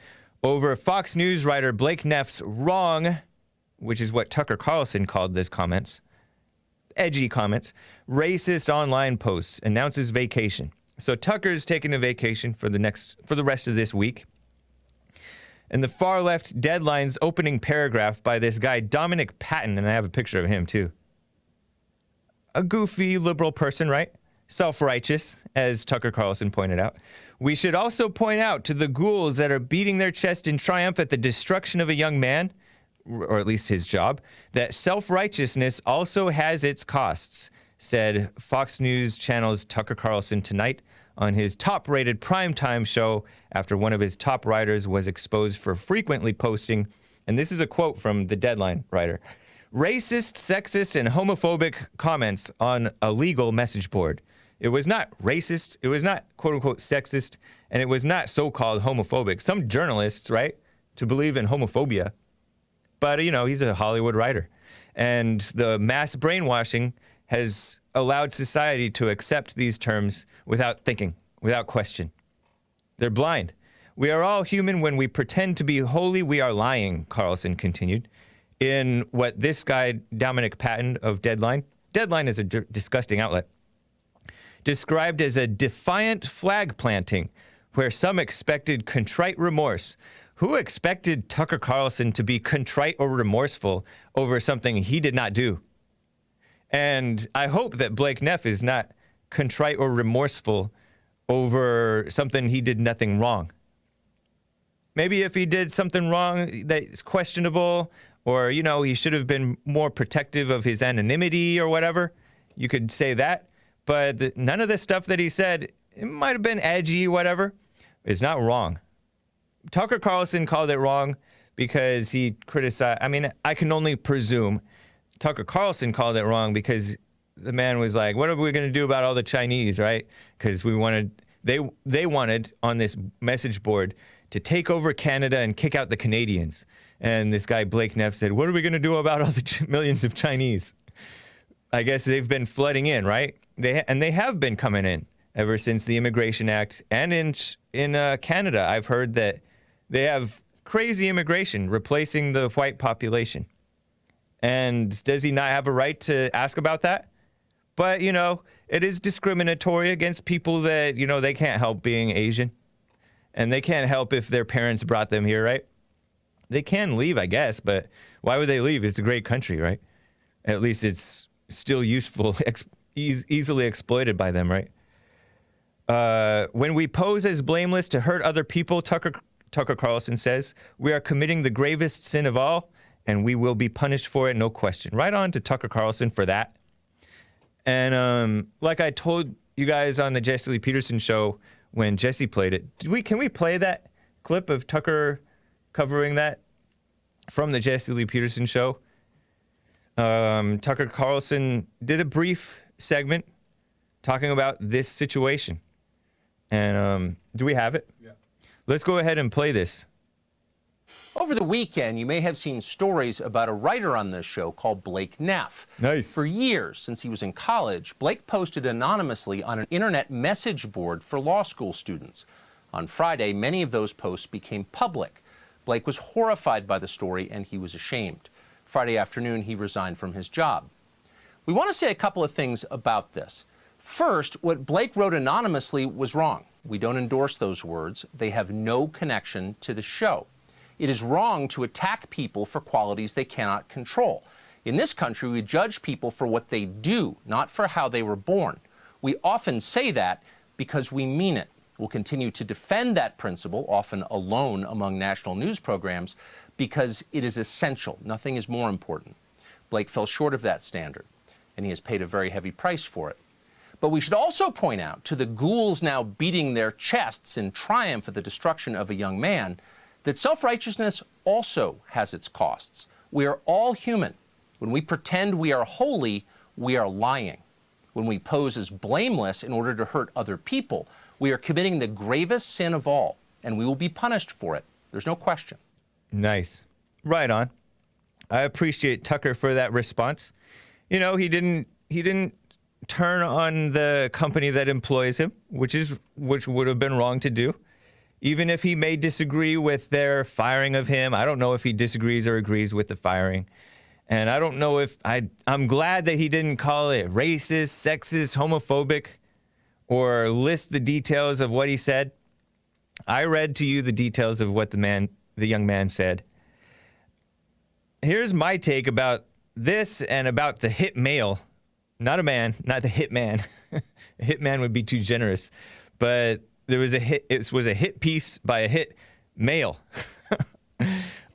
over Fox News writer Blake Neff's wrong, which is what Tucker Carlson called his comments. Edgy comments. Racist online posts, announces vacation. So Tucker's taking a vacation for the rest of this week. And the far left Deadline's opening paragraph by this guy, Dominic Patton, and I have a picture of him too. A goofy liberal person, right? Self-righteous, as Tucker Carlson pointed out. We should also point out to the ghouls that are beating their chest in triumph at the destruction of a young man, or at least his job, that self-righteousness also has its costs, said Fox News Channel's Tucker Carlson tonight on his top-rated primetime show after one of his top writers was exposed for frequently posting, and this is a quote from the Deadline writer, racist, sexist, and homophobic comments on a legal message board. It was not racist, it was not quote-unquote sexist, and it was not so-called homophobic. Some journalists, right, to believe in homophobia, but, you know, he's a Hollywood writer. And the mass brainwashing has allowed society to accept these terms without thinking, without question. They're blind. We are all human. When we pretend to be holy, we are lying, Carlson continued. In what this guy, Dominic Patton of Deadline is a disgusting outlet, described as a defiant flag planting where some expected contrite remorse. Who expected Tucker Carlson to be contrite or remorseful over something he did not do? And I hope that Blake Neff is not contrite or remorseful over something he did nothing wrong. Maybe if he did something wrong that's questionable, or, you know, he should have been more protective of his anonymity or whatever, you could say that. But none of the stuff that he said, it might have been edgy, whatever, is not wrong. Tucker Carlson called it wrong because he criticized, I mean, I can only presume Tucker Carlson called it wrong because the man was like, what are we going to do about all the Chinese, right? Because they wanted on this message board to take over Canada and kick out the Canadians. And this guy, Blake Neff, said, what are we going to do about all the millions of Chinese? I guess they've been flooding in, right? They have been coming in ever since the Immigration Act. And in Canada, I've heard that they have crazy immigration replacing the white population. And does he not have a right to ask about that? But, you know, it is discriminatory against people that, you know, they can't help being Asian. And they can't help if their parents brought them here, right? They can leave, I guess, but why would they leave? It's a great country, right? At least it's still useful, easily exploited by them, right? When we pose as blameless to hurt other people, Tucker Carlson says, we are committing the gravest sin of all, and we will be punished for it, no question. Right on to Tucker Carlson for that. And like I told you guys on the Jesse Lee Peterson show when Jesse played it, can we play that clip of Tucker covering that from the Jesse Lee Peterson show? Tucker Carlson did a brief segment talking about this situation. And do we have it? Yeah. Let's go ahead and play this. Over the weekend, you may have seen stories about a writer on this show called Blake Neff. Nice. For years, since he was in college, Blake posted anonymously on an internet message board for law school students. On Friday, many of those posts became public. Blake was horrified by the story, and he was ashamed. Friday afternoon, he resigned from his job. We want to say a couple of things about this. First, what Blake wrote anonymously was wrong. We don't endorse those words. They have no connection to the show. It is wrong to attack people for qualities they cannot control. In this country, we judge people for what they do, not for how they were born. We often say that because we mean it. We'll continue to defend that principle, often alone among national news programs, because it is essential. Nothing is more important. Blake fell short of that standard, and he has paid a very heavy price for it. But we should also point out to the ghouls now beating their chests in triumph at the destruction of a young man that self-righteousness also has its costs. We are all human. When we pretend we are holy, we are lying. When we pose as blameless in order to hurt other people, we are committing the gravest sin of all, and we will be punished for it. There's no question. Nice. Right on. I appreciate Tucker for that response. You know, he didn't turn on the company that employs him, which would have been wrong to do. Even if he may disagree with their firing of him, I don't know if he disagrees or agrees with the firing. And I don't know if I'm glad that he didn't call it racist, sexist, homophobic, or list the details of what he said. I read to you the details of what the young man said. Here's my take about this and about the hit male. Not a man, not the hit man. A hit man would be too generous. But there was it was a hit piece by a hit male,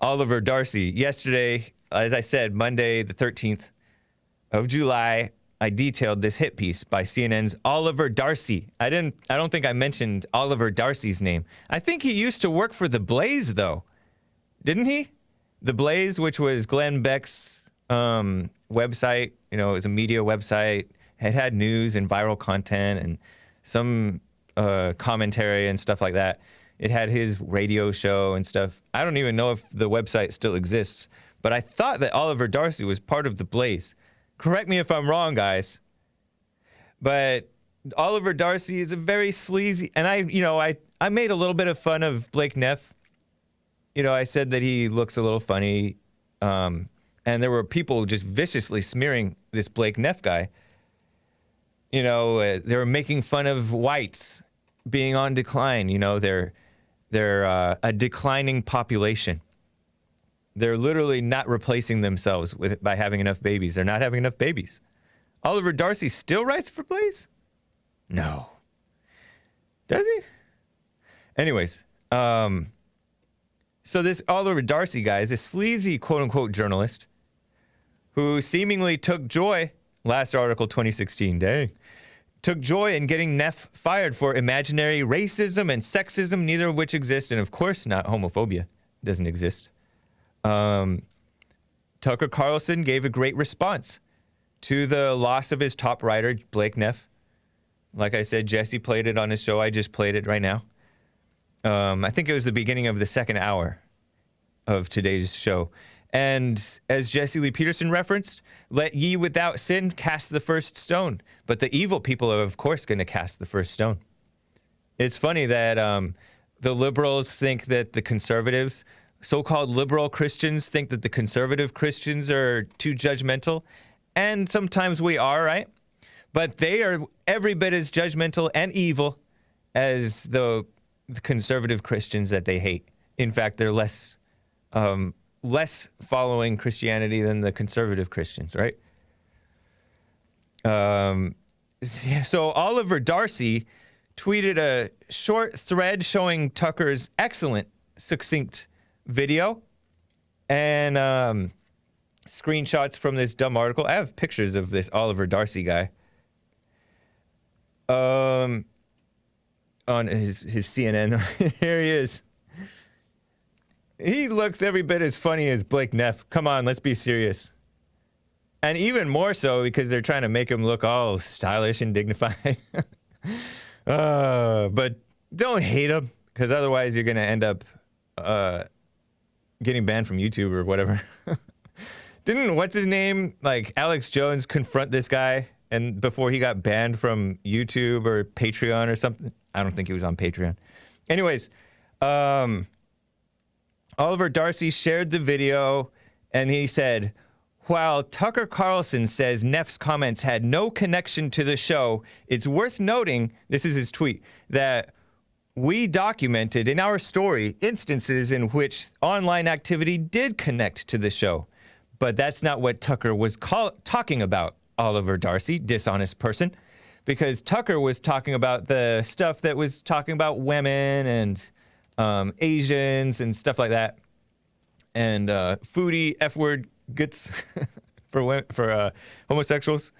Oliver Darcy. Yesterday, as I said, Monday, the 13th of July, I detailed this hit piece by CNN's Oliver Darcy. I don't think I mentioned Oliver Darcy's name. I think he used to work for The Blaze, though. Didn't he? The Blaze, which was Glenn Beck's website. You know, it was a media website. It had news and viral content and some commentary and stuff like that. It had his radio show and stuff. I don't even know if the website still exists, but I thought that Oliver Darcy was part of The Blaze. Correct me if I'm wrong, guys. But Oliver Darcy is a very sleazy, and I made a little bit of fun of Blake Neff. You know, I said that he looks a little funny, and there were people just viciously smearing this Blake Neff guy. You know, they were making fun of whites being on decline. You know, they're a declining population. They're literally not replacing themselves by having enough babies. They're not having enough babies. Oliver Darcy still writes for Blaze? No. Does he? Anyways, so this Oliver Darcy guy is a sleazy quote-unquote journalist who seemingly took joy, last article 2016, dang, took joy in getting Neff fired for imaginary racism and sexism, neither of which exist, and of course not homophobia. Doesn't exist. Tucker Carlson gave a great response to the loss of his top writer, Blake Neff. Like I said, Jesse played it on his show. I just played it right now. I think it was the beginning of the second hour of today's show. And as Jesse Lee Peterson referenced, let ye without sin cast the first stone. But the evil people are, of course, going to cast the first stone. It's funny that the liberals think that the conservatives, so-called liberal Christians, think that the conservative Christians are too judgmental. And sometimes we are, right? But they are every bit as judgmental and evil as the conservative Christians that they hate. In fact, they're less following Christianity than the conservative Christians, right? So Oliver Darcy tweeted a short thread showing Tucker's excellent, succinct video and screenshots from this dumb article. I have pictures of this Oliver Darcy guy on his CNN. Here he is. He looks every bit as funny as Blake Neff. Come on, let's be serious. And even more so because they're trying to make him look all stylish and dignified. But don't hate him, because otherwise you're going to end up getting banned from YouTube or whatever. Didn't, what's his name, like Alex Jones confront this guy and before he got banned from YouTube or Patreon or something? I don't think he was on Patreon. Anyways, Oliver Darcy shared the video and he said, while Tucker Carlson says Neff's comments had no connection to the show, it's worth noting, this is his tweet, that we documented in our story instances in which online activity did connect to the show. But that's not what Tucker was talking about, Oliver Darcy, dishonest person, because Tucker was talking about the stuff that was talking about women and Asians and stuff like that, and foodie F-word gets for homosexuals.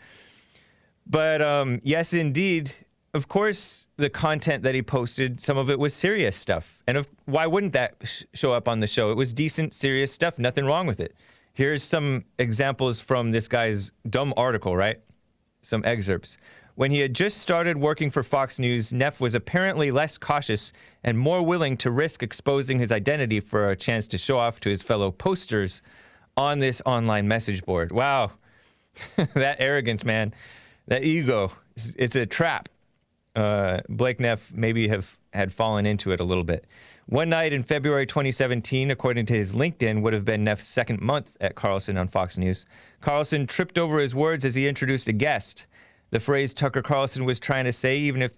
But yes, indeed, of course, the content that he posted, some of it was serious stuff. And why wouldn't that show up on the show? It was decent, serious stuff. Nothing wrong with it. Here's some examples from this guy's dumb article, right? Some excerpts. When he had just started working for Fox News, Neff was apparently less cautious and more willing to risk exposing his identity for a chance to show off to his fellow posters on this online message board. Wow. That arrogance, man. That ego. It's a trap. Blake Neff maybe had fallen into it a little bit. One night in February 2017, according to his LinkedIn, would have been Neff's second month at Carlson on Fox News. Carlson tripped over his words as he introduced a guest. The phrase Tucker Carlson was trying to say, even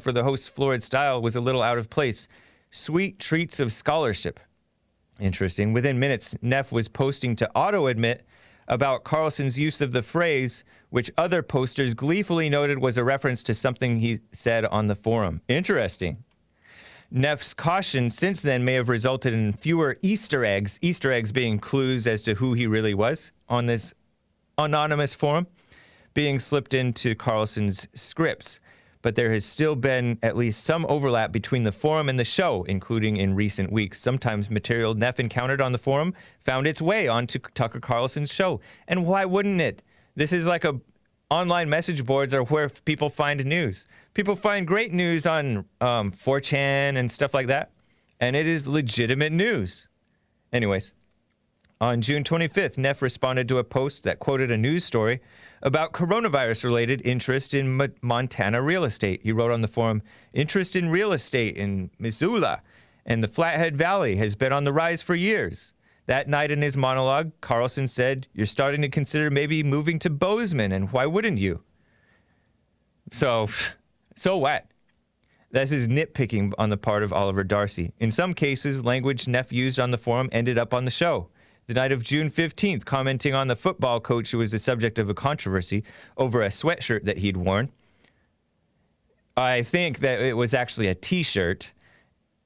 for the host's florid style, was a little out of place. Sweet treats of scholarship. Interesting. Within minutes, Neff was posting to auto-admit about Carlson's use of the phrase, which other posters gleefully noted was a reference to something he said on the forum. Interesting. Neff's caution since then may have resulted in fewer Easter eggs being clues as to who he really was on this anonymous forum. being slipped into Carlson's scripts, but there has still been at least some overlap between the forum and the show, including in recent weeks. Sometimes material Neff encountered on the forum found its way onto Tucker Carlson's show. And why wouldn't it? This is like online message boards are where people find news. People find great news on 4chan and stuff like that, and it is legitimate news. Anyways, on June 25th, Neff responded to a post that quoted a news story about coronavirus-related interest in Montana real estate. He wrote on the forum, interest in real estate in Missoula and the Flathead Valley has been on the rise for years. That night in his monologue, Carlson said, you're starting to consider maybe moving to Bozeman, and why wouldn't you? So what? This is nitpicking on the part of Oliver Darcy. In some cases, language Neff used on the forum ended up on the show. The night of June 15th, commenting on the football coach who was the subject of a controversy over a sweatshirt that he'd worn. I think that it was actually a T-shirt,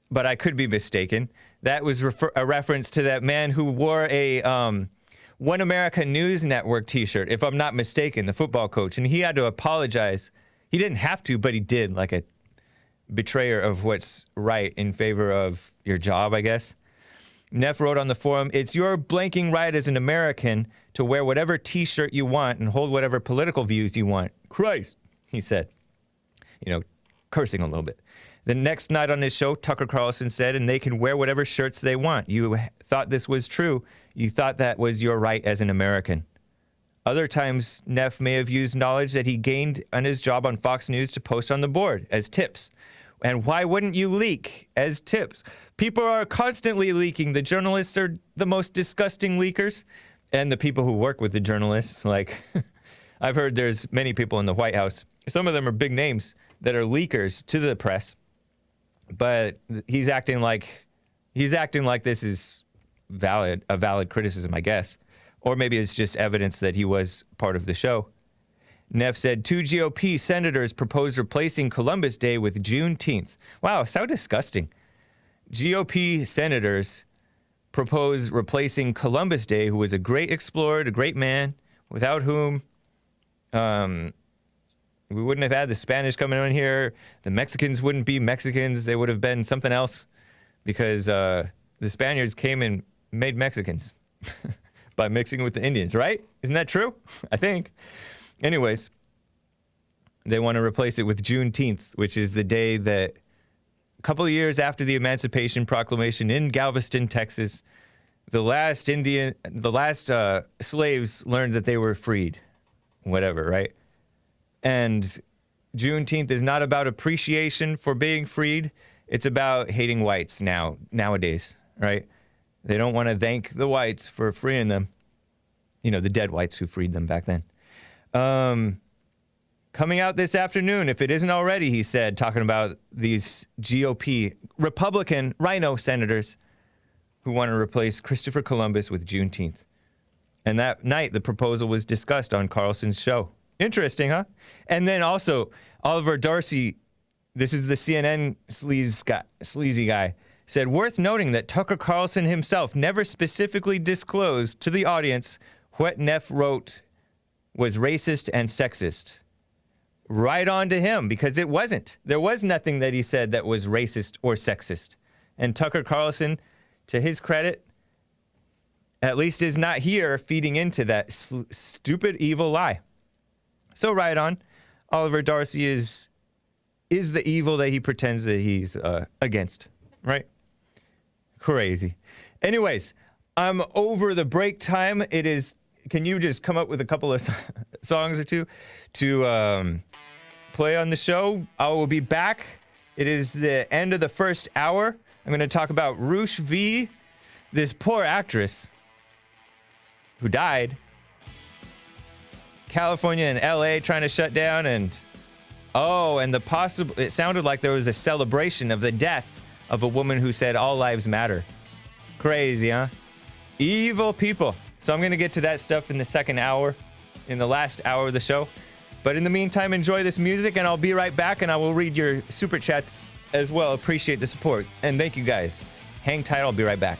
but I could be mistaken. That was a reference to that man who wore a One America News Network T-shirt, if I'm not mistaken, the football coach. And he had to apologize. He didn't have to, but he did, like a betrayer of what's right in favor of your job, I guess. Neff wrote on the forum, it's your blanking right as an American to wear whatever T-shirt you want and hold whatever political views you want. Christ, he said. You know, cursing a little bit. The next night on his show, Tucker Carlson said, and they can wear whatever shirts they want. You thought this was true. You thought that was your right as an American. Other times, Neff may have used knowledge that he gained on his job on Fox News to post on the board as tips. And why wouldn't you leak as tips? People are constantly leaking. The journalists are the most disgusting leakers. And the people who work with the journalists, like, I've heard there's many people in the White House. Some of them are big names that are leakers to the press. But he's acting like this is a valid criticism, I guess. Or maybe it's just evidence that he was part of the show. Neff said 2 GOP senators proposed replacing Columbus Day with Juneteenth. Wow, so disgusting. GOP senators propose replacing Columbus Day, who was a great explorer, a great man, without whom we wouldn't have had the Spanish coming in here. The Mexicans wouldn't be Mexicans. They would have been something else because the Spaniards came and made Mexicans by mixing with the Indians, right? Isn't that true? I think. Anyways, they want to replace it with Juneteenth, which is the day that a couple of years after the Emancipation Proclamation in Galveston, Texas, the last slaves learned that they were freed. Whatever, right? And Juneteenth is not about appreciation for being freed. It's about hating whites nowadays, right? They don't want to thank the whites for freeing them. You know, the dead whites who freed them back then. Coming out this afternoon, if it isn't already, he said, talking about these GOP Republican rhino senators who want to replace Christopher Columbus with Juneteenth. And that night, the proposal was discussed on Carlson's show. Interesting, huh? And then also, Oliver Darcy, this is the CNN sleazy guy, said, worth noting that Tucker Carlson himself never specifically disclosed to the audience what Neff wrote was racist and sexist. Right on to him, because it wasn't. There was nothing that he said that was racist or sexist. And Tucker Carlson, to his credit, at least is not here feeding into that stupid, evil lie. So right on. Oliver Darcy is the evil that he pretends that he's against, right? Crazy. Anyways, I'm over the break time. It is, can you just come up with a couple of songs or two to play on the show? I will be back. It is the end of the first hour. I'm going to talk about Roosh V, this poor actress who died. California and LA trying to shut down, and it sounded like there was a celebration of the death of a woman who said all lives matter. Crazy, huh? Evil people. So I'm going to get to that stuff in the second hour, in the last hour of the show. But in the meantime, enjoy this music, and I'll be right back, and I will read your super chats as well. Appreciate the support. And thank you guys. Hang tight. I'll be right back.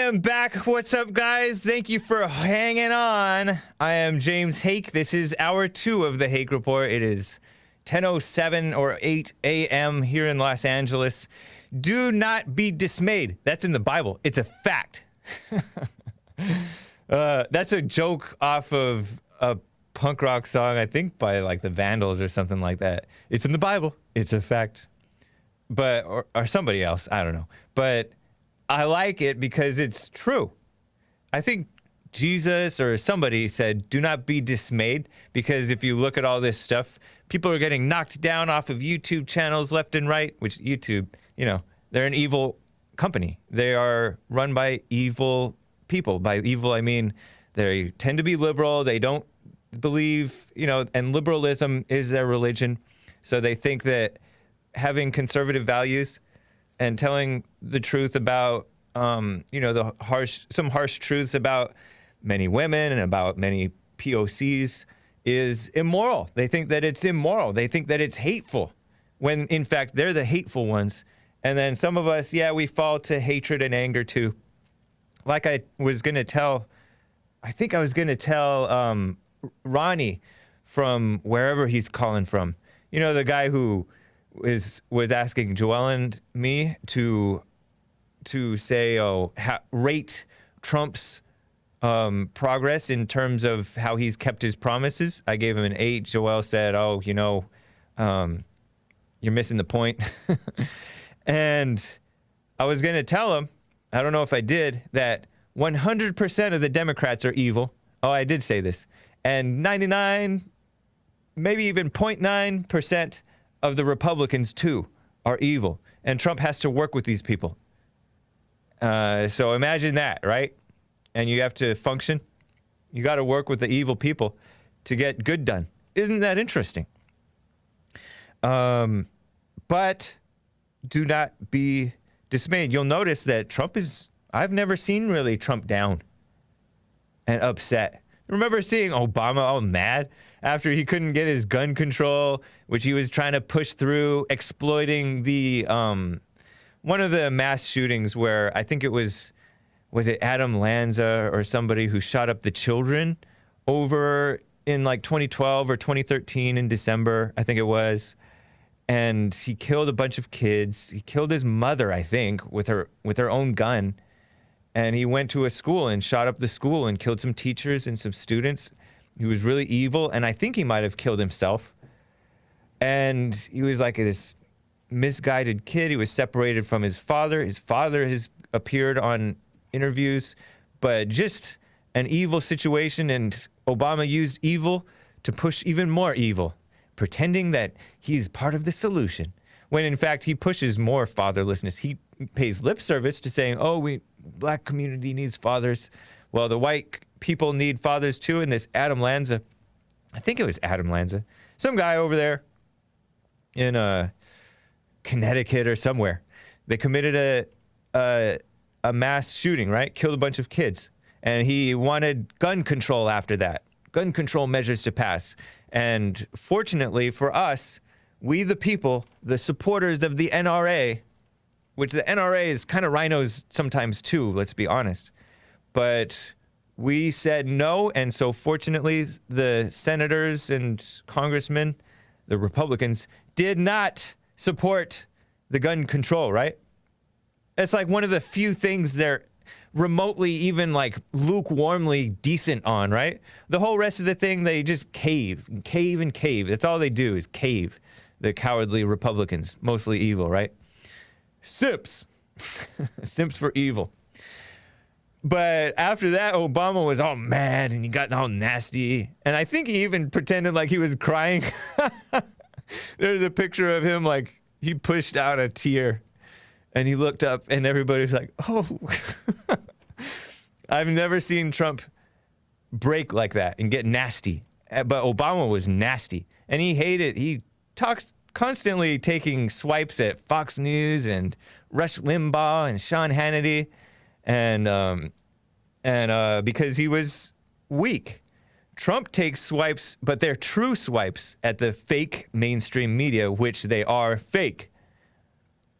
am back. What's up, guys? Thank you for hanging on. I am James Hake. This is hour 2 of the Hake Report. It is 10:07 or 8 a.m. here in Los Angeles. Do not be dismayed. That's in the Bible. It's a fact. That's a joke off of a punk rock song, I think by like the Vandals or something like that. It's in the Bible. It's a fact. But, or somebody else. I don't know. But I like it because it's true. I think Jesus or somebody said, do not be dismayed, because if you look at all this stuff, people are getting knocked down off of YouTube channels left and right, which YouTube, you know, they're an evil company. They are run by evil people. By evil, I mean they tend to be liberal. They don't believe, you know, and liberalism is their religion. So they think that having conservative values and telling the truth about, you know, some harsh truths about many women and about many POCs is immoral. They think that it's immoral. They think that it's hateful, when in fact they're the hateful ones. And then some of us, yeah, we fall to hatred and anger too. Like I was gonna tell, Ronnie from wherever he's calling from. You know, the guy who was asking Joel and me to say, rate Trump's progress in terms of how he's kept his promises. I gave him an 8. Joel said, you know, you're missing the point. And I was going to tell him, I don't know if I did, that 100% of the Democrats are evil. Oh, I did say this. And 99, maybe even 0.9% of the Republicans, too, are evil. And Trump has to work with these people. So imagine that, right? And you have to function. You got to work with the evil people to get good done. Isn't that interesting? But do not be dismayed. You'll notice that I've never seen really Trump down and upset. Remember seeing Obama all mad after he couldn't get his gun control, which he was trying to push through, exploiting the one of the mass shootings where I think it was it Adam Lanza or somebody who shot up the children over in like 2012 or 2013 in December, I think it was. And he killed a bunch of kids. He killed his mother, I think, with her own gun. And he went to a school and shot up the school and killed some teachers and some students. He was really evil, and I think he might have killed himself. And he was like this misguided kid. He was separated from his father. His father has appeared on interviews, but just an evil situation. And Obama used evil to push even more evil, pretending that he's part of the solution, when in fact he pushes more fatherlessness. He pays lip service to saying, black community needs fathers. Well, the white people need fathers too. And this Adam Lanza, I think it was Adam Lanza, some guy over there in Connecticut or somewhere, they committed a mass shooting, right? Killed a bunch of kids. And he wanted gun control after that, gun control measures to pass. And fortunately for us, we the people, the supporters of the NRA, which the NRA is kind of rhinos sometimes too, let's be honest. But we said no, and so fortunately the senators and congressmen, the Republicans, did not support the gun control, right? It's like one of the few things they're remotely even like lukewarmly decent on, right? The whole rest of the thing, they just cave and cave and cave. That's all they do is cave. The cowardly Republicans, mostly evil, right? Simps. Simps for evil. But after that, Obama was all mad and he got all nasty. And I think he even pretended like he was crying. There's a picture of him like he pushed out a tear and he looked up and everybody was like, oh. I've never seen Trump break like that and get nasty. But Obama was nasty. And he hated, he talks constantly taking swipes at Fox News and Rush Limbaugh and Sean Hannity, and because he was weak. Trump takes swipes, but they're true swipes at the fake mainstream media, which they are fake.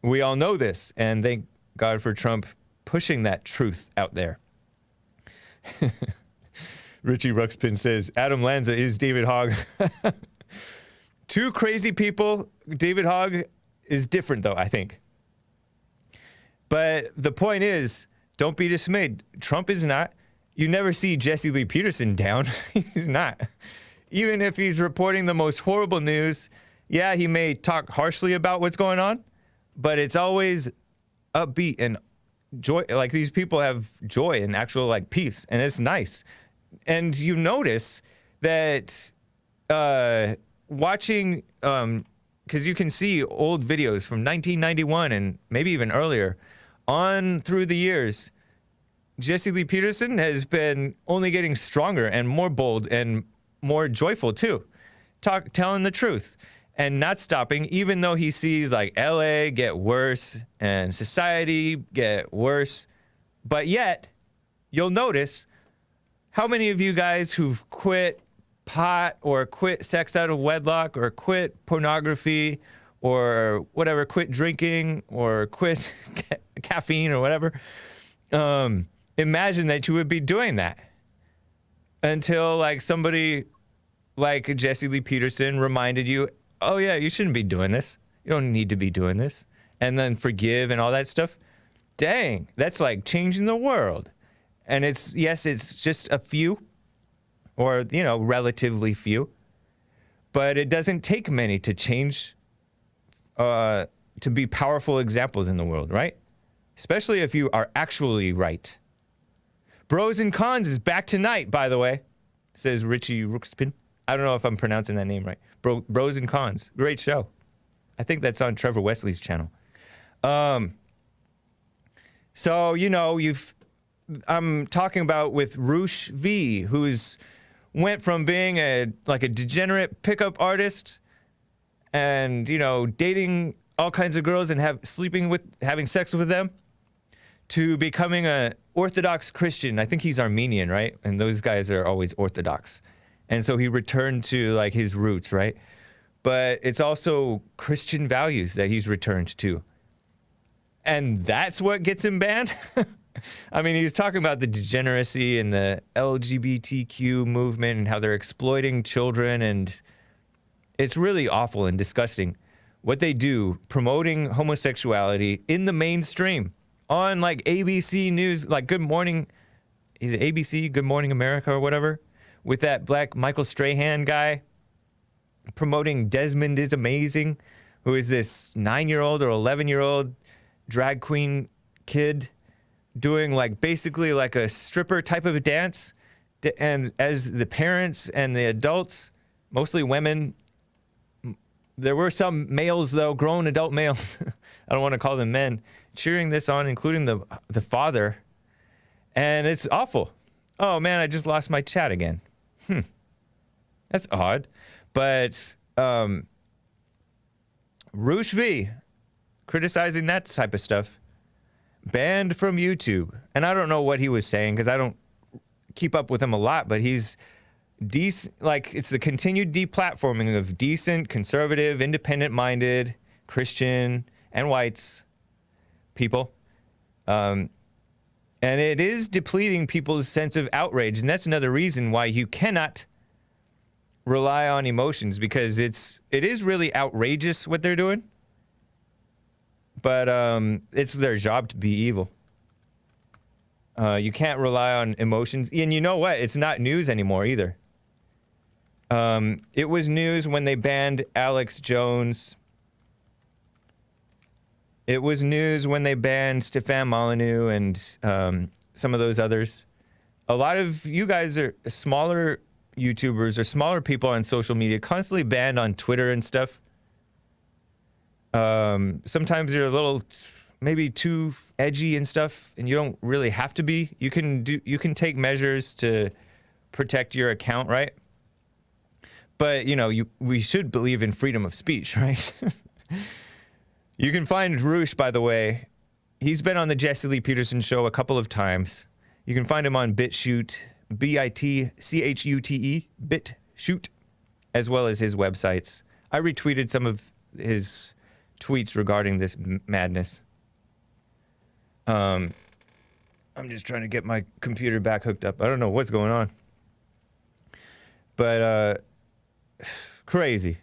We all know this, and thank God for Trump pushing that truth out there. Richie Ruxpin says, Adam Lanza is David Hogg. Two crazy people. David Hogg is different, though, I think. But the point is, don't be dismayed. Trump is not. You never see Jesse Lee Peterson down. He's not. Even if he's reporting the most horrible news, yeah, he may talk harshly about what's going on, but it's always upbeat and joy. Like, these people have joy and actual, like, peace, and it's nice. And you notice that watching, because you can see old videos from 1991 and maybe even earlier, on through the years, Jesse Lee Peterson has been only getting stronger and more bold and more joyful too, telling the truth and not stopping, even though he sees like LA get worse and society get worse. But yet, you'll notice how many of you guys who've quit pot or quit sex out of wedlock or quit pornography or whatever, quit drinking or quit caffeine or whatever, imagine that you would be doing that until like somebody like Jesse Lee Peterson reminded you, oh yeah, you shouldn't be doing this. You don't need to be doing this. And then forgive and all that stuff. Dang, that's like changing the world. And it's, yes, it's just a few or, you know, relatively few, but it doesn't take many to change, to be powerful examples in the world, right? Especially if you are actually right. Bros and Cons is back tonight, by the way, says Richie Ruxpin. I don't know if I'm pronouncing that name right. Bros and Cons, great show. I think that's on Trevor Wesley's channel. So, you know, I'm talking about with Roosh V, who's went from being a degenerate pickup artist and, you know, dating all kinds of girls and having sex with them, to becoming a Orthodox Christian. I think he's Armenian, right? And those guys are always Orthodox. And so he returned to like his roots, right? But it's also Christian values that he's returned to. And that's what gets him banned? I mean, he's talking about the degeneracy and the LGBTQ movement and how they're exploiting children, and it's really awful and disgusting what they do, promoting homosexuality in the mainstream on like ABC News, like Good Morning, is it ABC, Good Morning America or whatever, with that black Michael Strahan guy promoting Desmond is Amazing, who is this 9-year-old or 11-year-old drag queen kid doing like basically like a stripper type of a dance. And as the parents and the adults, mostly women, there were some males though, grown adult males, I don't want to call them men, cheering this on, including the father. And it's awful. Oh man, I just lost my chat again. That's odd. But Roosh V, criticizing that type of stuff, banned from YouTube. And I don't know what he was saying because I don't keep up with him a lot, but he's like, it's the continued deplatforming of decent, conservative, independent-minded, Christian, and whites people. And it is depleting people's sense of outrage. And that's another reason why you cannot rely on emotions, because it is really outrageous what they're doing. But it's their job to be evil. You can't rely on emotions. And you know what? It's not news anymore either. It was news when they banned Alex Jones. It was news when they banned Stefan Molyneux and some of those others. A lot of you guys are smaller YouTubers or smaller people on social media, constantly banned on Twitter and stuff. Sometimes you're a little maybe too edgy and stuff, and you don't really have to be. You can take measures to protect your account, right? But you know, we should believe in freedom of speech, right? You can find Roosh, by the way. He's been on the Jesse Lee Peterson show a couple of times. You can find him on BitChute, BITCHUTE, BitChute, as well as his websites. I retweeted some of his tweets regarding this madness. I'm just trying to get my computer back hooked up. I don't know what's going on. But, crazy.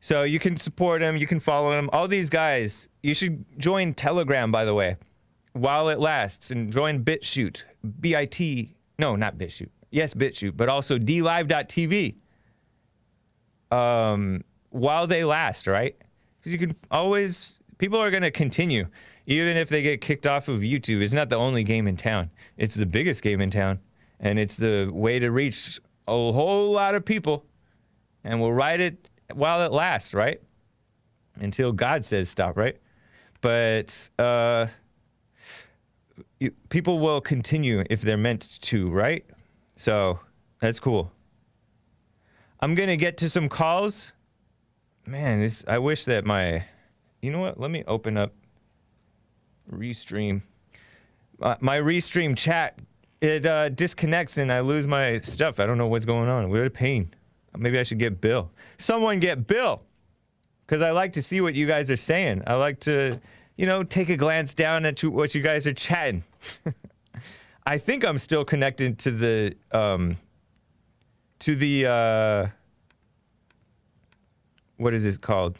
So you can support him. You can follow him. All these guys, you should join Telegram, by the way, while it lasts. And join BitChute. B-I-T. No, not BitChute. Yes, BitChute. But also DLive.tv. While they last, right? Because you can always... People are going to continue. Even if they get kicked off of YouTube. It's not the only game in town. It's the biggest game in town. And it's the way to reach a whole lot of people. And we'll ride it while it lasts, right? Until God says stop, right? But people will continue if they're meant to, right? So that's cool. I'm gonna get to some calls. Man, I wish that you know what? Let me open up Restream. My Restream chat, it disconnects and I lose my stuff. I don't know what's going on. What a pain. Maybe I should get Bill. Someone get Bill. Because I like to see what you guys are saying. I like to, take a glance down at what you guys are chatting. I think I'm still connected to the, what is this called?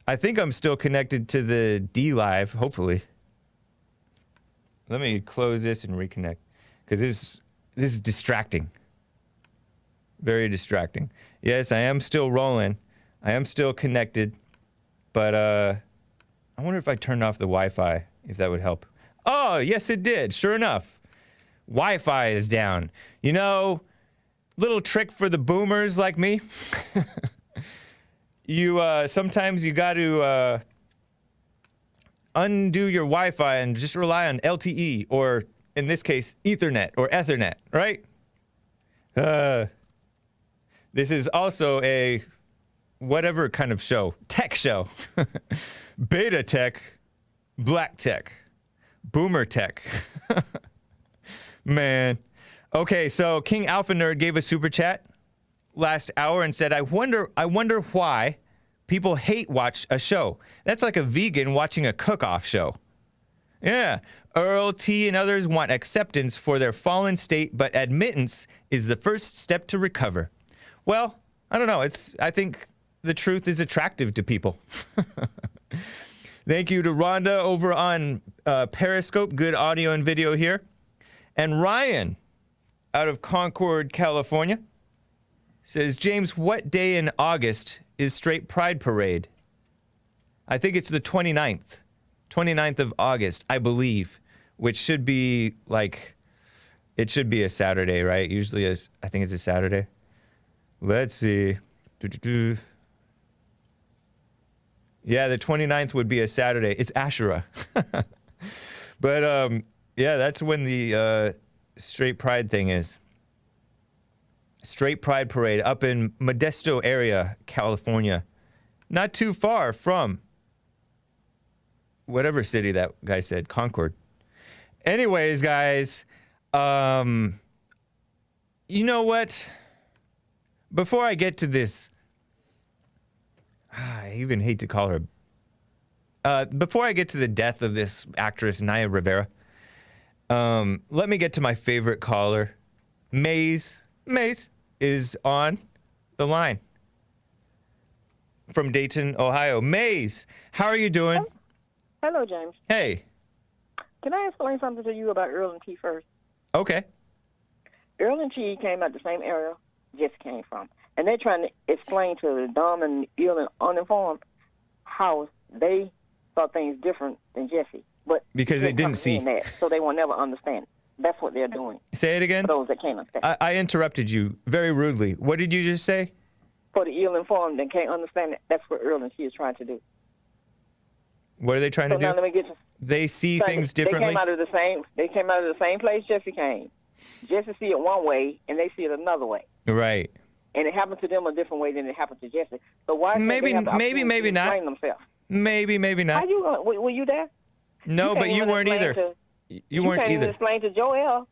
I think I'm still connected to the D-Live, hopefully. Let me close this and reconnect. Because this is distracting. Very distracting. Yes, I am still rolling. I am still connected. But, I wonder if I turned off the Wi-Fi, if that would help. Oh, yes, it did. Sure enough. Wi-Fi is down. Little trick for the boomers like me. Sometimes you got to undo your Wi-Fi and just rely on LTE, or in this case, Ethernet or Ethernet, right? This is also a whatever kind of show. Tech show. Beta tech. Black tech. Boomer tech. Man. Okay, so King Alpha Nerd gave a super chat last hour and said, I wonder why people hate watch a show. That's like a vegan watching a cook-off show. Yeah. Earl, T, and others want acceptance for their fallen state, but admittance is the first step to recover. Well, I don't know. I think the truth is attractive to people. Thank you to Rhonda over on Periscope. Good audio and video here. And Ryan out of Concord, California says, James, what day in August is Straight Pride Parade? I think it's the 29th. 29th of August, I believe, which should be it should be a Saturday, right? Usually I think it's a Saturday. Let's see. Yeah, the 29th would be a Saturday. It's Ashura. But, yeah, that's when the Straight Pride thing is. Straight Pride Parade up in Modesto area, California. Not too far from whatever city that guy said, Concord. Anyways, guys, you know what? Before I get to this, I even hate to call her. Before I get to the death of this actress, Naya Rivera, let me get to my favorite caller. Maze is on the line from Dayton, Ohio. Maze, how are you doing? Hello, James. Hey. Can I explain something to you about Earl and T first? Okay. Earl and T came out the same area Jesse came from. And they're trying to explain to the dumb and ill and uninformed how they saw things different than Jesse. But because they didn't see that, so they will never understand. That's what they're doing. Say it again? For those that can't understand. I interrupted you very rudely. What did you just say? For the ill-informed that can't understand it, that's what Earl and T is trying to do. What are they trying to do? Now let me get to, they see things differently? They came out of the same place Jesse came. Jesse see it one way, and they see it another way. Right. And it happened to them a different way than it happened to Jesse. So why maybe not. Maybe not. Maybe not. How you were you there? No, but you weren't either. You weren't can't either. Even explain to Joel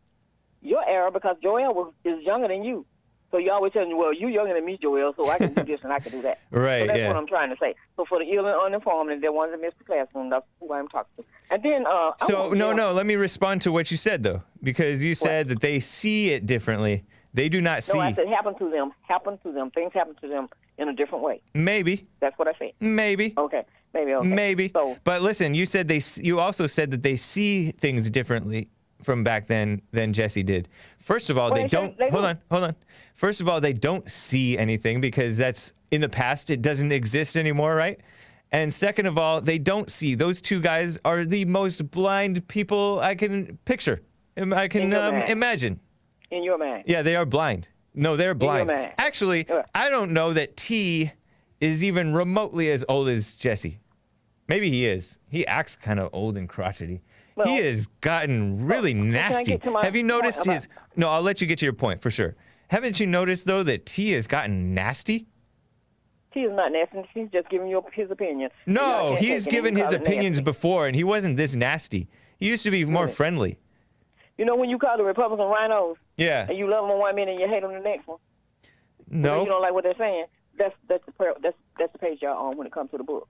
your era because Joel is younger than you. So you always telling me, well, you're younger than me, Joel, so I can do this and I can do that. Right, So that's yeah. what I'm trying to say. So for the ill and uninformed and the ones that missed the classroom, that's who I'm talking to. And then, So, no, let me respond to what you said, though, because you said that they see it differently. They do not see. No, I said happen to them. Things happen to them in a different way. Maybe. That's what I said. Maybe. Okay. Maybe. Okay. Maybe. So, But listen, you also said that they see things differently from back then than Jesse did. First of all, Well, they they don't. should- they Hold do. on. First of all, they don't see anything because that's in the past. It doesn't exist anymore, right? And second of all, they don't see. Those two guys are the most blind people I can picture. I can In your mind. imagine. in your mind. Yeah, they are blind. No, they're blind. mind. Actually, Yeah. I don't know that T is even remotely as old as Jesse. Maybe he is. He acts kind of old and crotchety. Well, he has gotten really can I nasty. get to my Have you point noticed about- his? No, I'll let you get to your point for sure. Haven't you noticed though that T has gotten nasty? He is not nasty. He's just giving you his opinion. No, You know, he's and given you his call it opinions nasty. before, and he wasn't this nasty. He used to be more friendly. You know when you call the Republican rhinos Yeah. and you love them one minute and you hate them the next one? You No. don't like what they're saying. That's the page y'all on when it comes to the book.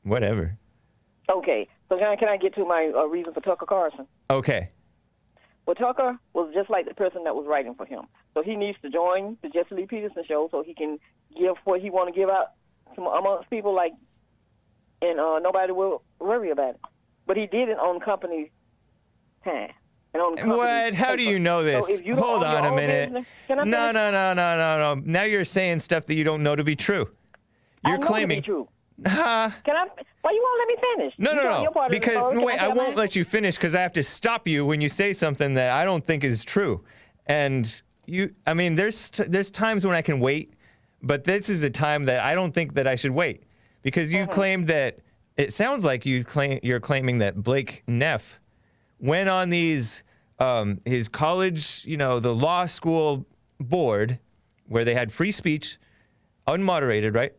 Whatever. Okay, so can I get to my reason for Tucker Carlson? Okay. Well, Tucker was just like the person that was writing for him. So he needs to join the Jesse Lee Peterson show so he can give what he want to give out amongst people, like, and nobody will worry about it. But he did it on company's time. And on company's What? How do paper. you know this? So if you don't Hold own your on a own minute. business- can I No, finish? no. Now you're saying stuff that you don't know to be true. You're I know claiming. To be true. Huh? Can I? Why you won't let me finish? You got No. your part of the Because story. Can wait, I tell won't mine? let you finish because I have to stop you when you say something that I don't think is true. And I mean, there's times when I can wait, but this is a time that I don't think that I should wait because you claimed that. It sounds like you're claiming that Blake Neff went on these his college, the law school board where they had free speech, unmoderated, right?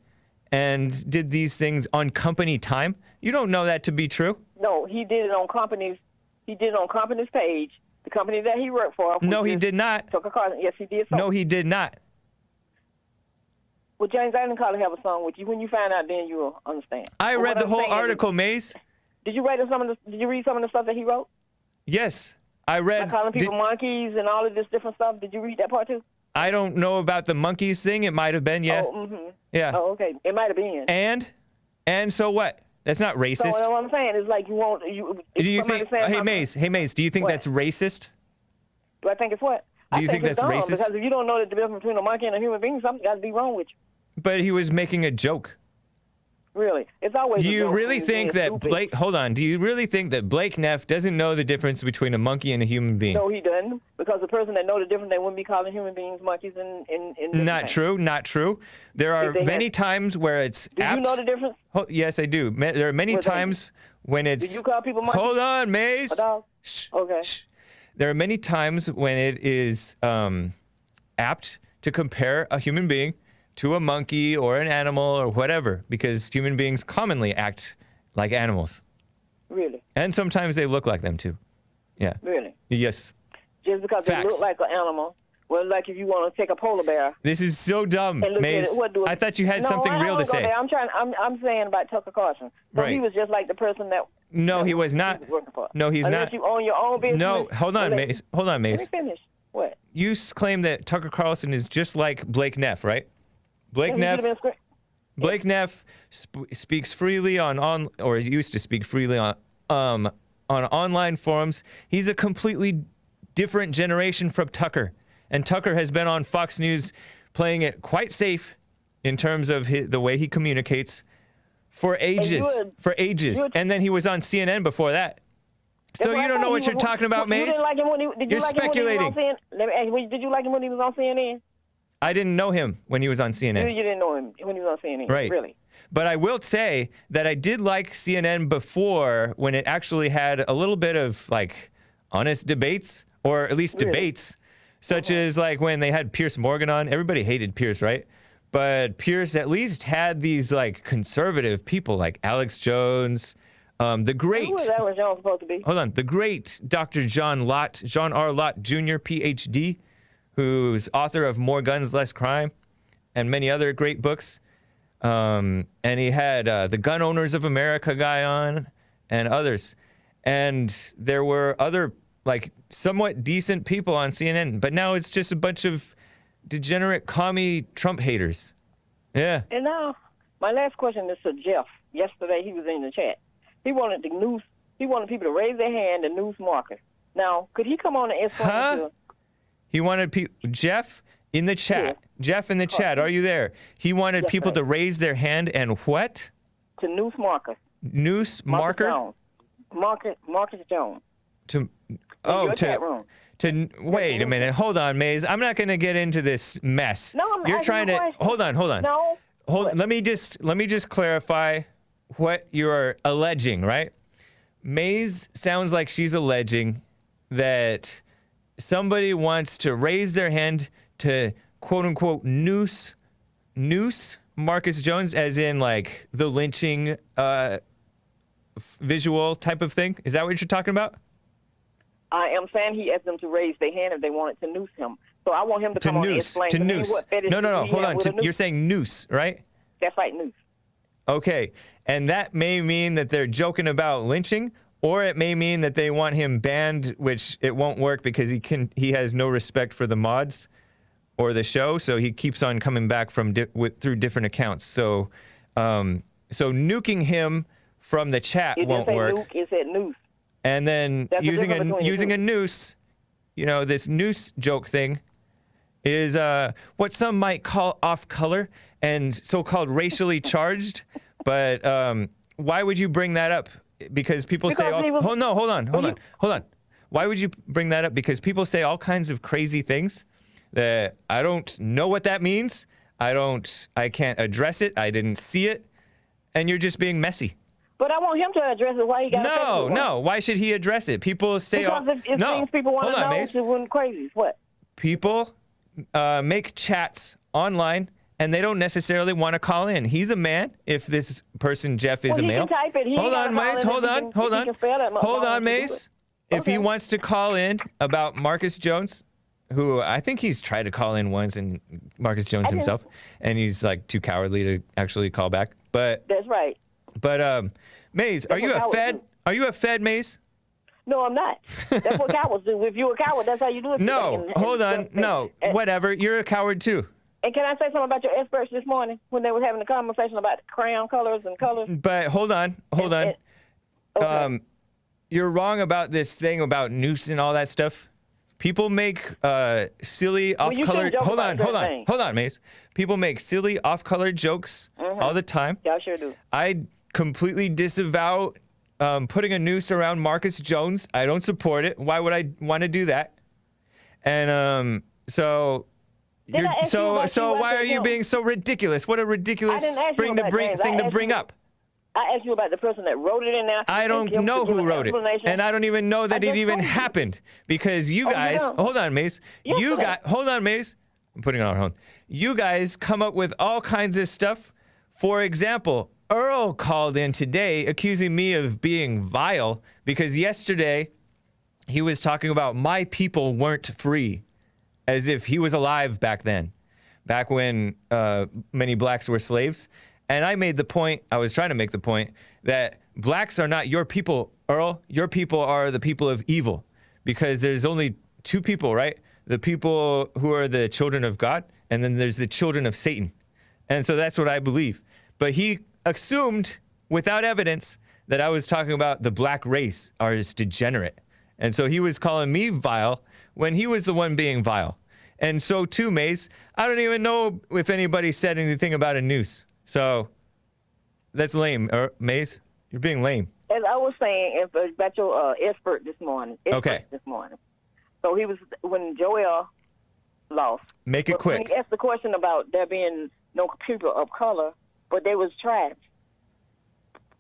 And did these things on company time. You don't know that to be true? No, he did it on company's. He did it on company's page. The company that he worked for. No, which he is did not. Tucker Carlson. Yes, he did. So. No, he did not. Well, James, I didn't call to have a song with you. When you find out, then you will understand. I But read what the I'm whole saying is- article, Maze. Did you read some of the? Did you read some of the stuff that he wrote? Yes, I Like read. calling people monkeys and all of this different stuff. Did you read that part too? I don't know about the monkeys thing. It might have been, yeah. Oh, mm-hmm. Yeah. Oh, okay. It might have been. And so what? That's not So racist. what I'm saying is like you won't. Do you think? Hey, Maze. Do you think What? that's racist? Do I think it's what? Do you think it's that's dumb, racist? Because if you don't know the difference between a monkey and a human being, something's got to be wrong with you. But he was making a joke. Really, it's always. Do a you joke really when think you're that stupid. Blake? Hold on. Do you really think that Blake Neff doesn't know the difference between a monkey and a human being? No, he doesn't. Because the person that knows the difference, they wouldn't be calling human beings monkeys and Not true. Not true. There are they had- many times where it's Do apt. you know the difference? Yes, I do. There are many Well, then, times when it's. Do you call people monkeys? Hold on, Maze. A dog? Shh, Okay. shh. There are many times when it is apt to compare a human being to a monkey or an animal or whatever, because human beings commonly act like animals. Really, And sometimes they look like them too. Yeah. really. Yes. Just because they Facts. look like an animal. Well, like if you want to take a polar bear This is so dumb, and look Maze. at it, what do it? I thought you had No, something I real to don't go say. there. I'm saying about Tucker Carlson. So Right. he was just like the person that. No, that he was not. working for. No, he's Unless not. you own your own business. No, hold on, unless- Maze. Hold on, Let me Maze. finish. What? You claim that Tucker Carlson is just like Blake Neff, right? Blake He Neff. should've been scra- Blake Neff speaks freely on or used to speak freely on online forums. He's a completely different generation from Tucker, and Tucker has been on Fox News playing it quite safe in terms of the way he communicates for ages. And then he was on CNN before that. So That's you don't know what you're talking about, You Maze? didn't like him when he, did you You're like him when he was on speculating. CNN? Let me ask you, did you like him when he was on CNN? I didn't know him when he was on CNN. You didn't know him when he was on CNN. Right. Really? But I will say that I did like CNN before when it actually had a little bit of like honest debates, or at least Really? debates, such as like when they had Pierce Morgan on. Everybody hated Pierce, right? But Pierce at least had these like conservative people like Alex Jones, the great. Who was Alex Jones supposed to be? Hold on, the great Dr. John R. Lott Jr., PhD, who's author of More Guns, Less Crime and many other great books. And he had the Gun Owners of America guy on and others. And there were other, like, somewhat decent people on CNN, but now it's just a bunch of degenerate commie Trump haters. Yeah. And now, my last question is to Jeff. Yesterday, he was in the chat. He wanted people to raise their hand and news Marcus. Now, could he come on and explain to... He wanted Jeff in the chat. Yeah. Jeff in the chat, are you there? He wanted people to raise their hand and what? To noose Marcus. Noose marker? Marcus Jones. Wait a minute. Hold on, Maze. I'm not going to get into this mess. No, I'm You're trying to hold on. No. Let me just clarify what you're alleging, right? Maze sounds like she's alleging that somebody wants to raise their hand to quote unquote noose Marcus Jones, as in like the lynching visual type of thing. Is that what you're talking about? I am saying he asked them to raise their hand if they wanted to noose him. So I want him to come on and explain to me what fetish No, hold on. You're saying noose, right? That's right, noose. Okay, and that may mean that they're joking about lynching, or it may mean that they want him banned, which it won't work because he has no respect for the mods or the show, so he keeps on coming back from through different accounts. So nuking him from the chat won't work. Nuke, it said noose. And then using a noose, this noose joke thing is what some might call off color and so-called racially charged. But why would you bring that up? Because people say, hold on. Why would you bring that up? Because people say all kinds of crazy things that I don't know what that means. I can't address it. I didn't see it. And you're just being messy. But I want him to address it. Why he got No. Why should he address it? People say... Because if things people want to know, it wouldn't crazy. What? People make chats online, and they don't necessarily want to call in. He's a man, if this person, Jeff, is a male. He can type it. Hold on, Mace. Hold on, Mace. If he wants to call in about Marcus Jones, who I think he's tried to call in once, and Marcus Jones himself, and he's like too cowardly to actually call back. But that's right. But Maze, are you a Fed? Are you a Fed, Maze? No, I'm not. That's what cowards do. If you're a coward, that's how you do it. No, hold on. No, whatever. You're a coward too. And can I say something about your experts this morning when they were having a conversation about crayon colors and colors? But hold on. Okay. You're wrong about this thing about noose and all that stuff. People make silly off-color. Hold on, Mace. People make silly off-color jokes all the time. Yeah, I sure do. I completely disavow putting a noose around Marcus Jones. I don't support it. Why would I want to do that? And so why are you being so ridiculous? What a ridiculous thing to bring up. I asked you about the person that wrote it in there. I don't know who wrote it, and I don't even know that it even happened because you guys. Hold on, Mace. Hold on, Mace. I'm putting it on hold. You guys come up with all kinds of stuff. For example, Earl called in today accusing me of being vile because yesterday he was talking about my people weren't free, as if he was alive back then, back when many blacks were slaves. And I was trying to make the point that blacks are not your people, Earl. Your people are the people of evil because there's only two people, right? The people who are the children of God, and then there's the children of Satan. And so that's what I believe. But he assumed, without evidence, that I was talking about the black race is degenerate. And so he was calling me vile when he was the one being vile. And so too, Mace, I don't even know if anybody said anything about a noose. So that's lame, Maze. You're being lame. As I was saying about your expert this morning. So he was, when Joel lost. Make it quick. When he asked the question about there being no people of color, but there was tribes.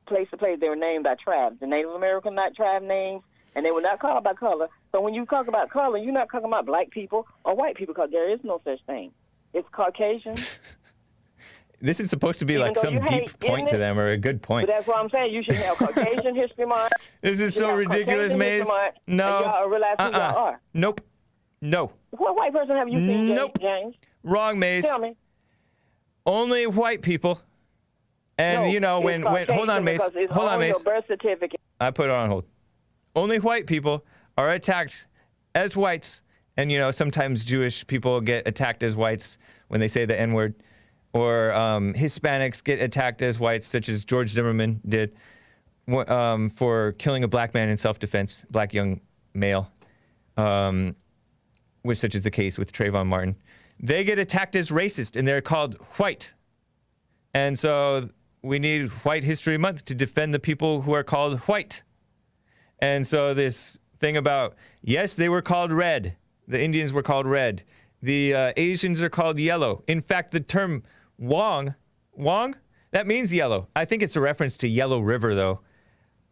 Place to place, they were named by tribes. The Native American tribe names, and they were not called by color. So when you talk about color, you're not talking about black people or white people because there is no such thing. It's Caucasian. This is supposed to be like some deep point to them or a good point. But that's what I'm saying. You should have Caucasian History Month. This is so ridiculous, Maze. No. y'all realize who y'all are. Nope. No. What white person have you seen, Nope. James? Wrong, Maze. Tell me. Only white people. And, No, you know, it's when hold on, Mace. because it's Hold on, on Mace. your birth certificate. I put it on hold. Only white people are attacked as whites. And, you know, sometimes Jewish people get attacked as whites when they say the N-word. Or Hispanics get attacked as whites, such as George Zimmerman did for killing a black man in self-defense, black young male, which such is the case with Trayvon Martin. They get attacked as racist, and they're called white. And so we need White History Month to defend the people who are called white. And so this thing about, yes, they were called red. The Indians were called red. The Asians are called yellow. In fact, the term Wong, that means yellow. I think it's a reference to Yellow River, though.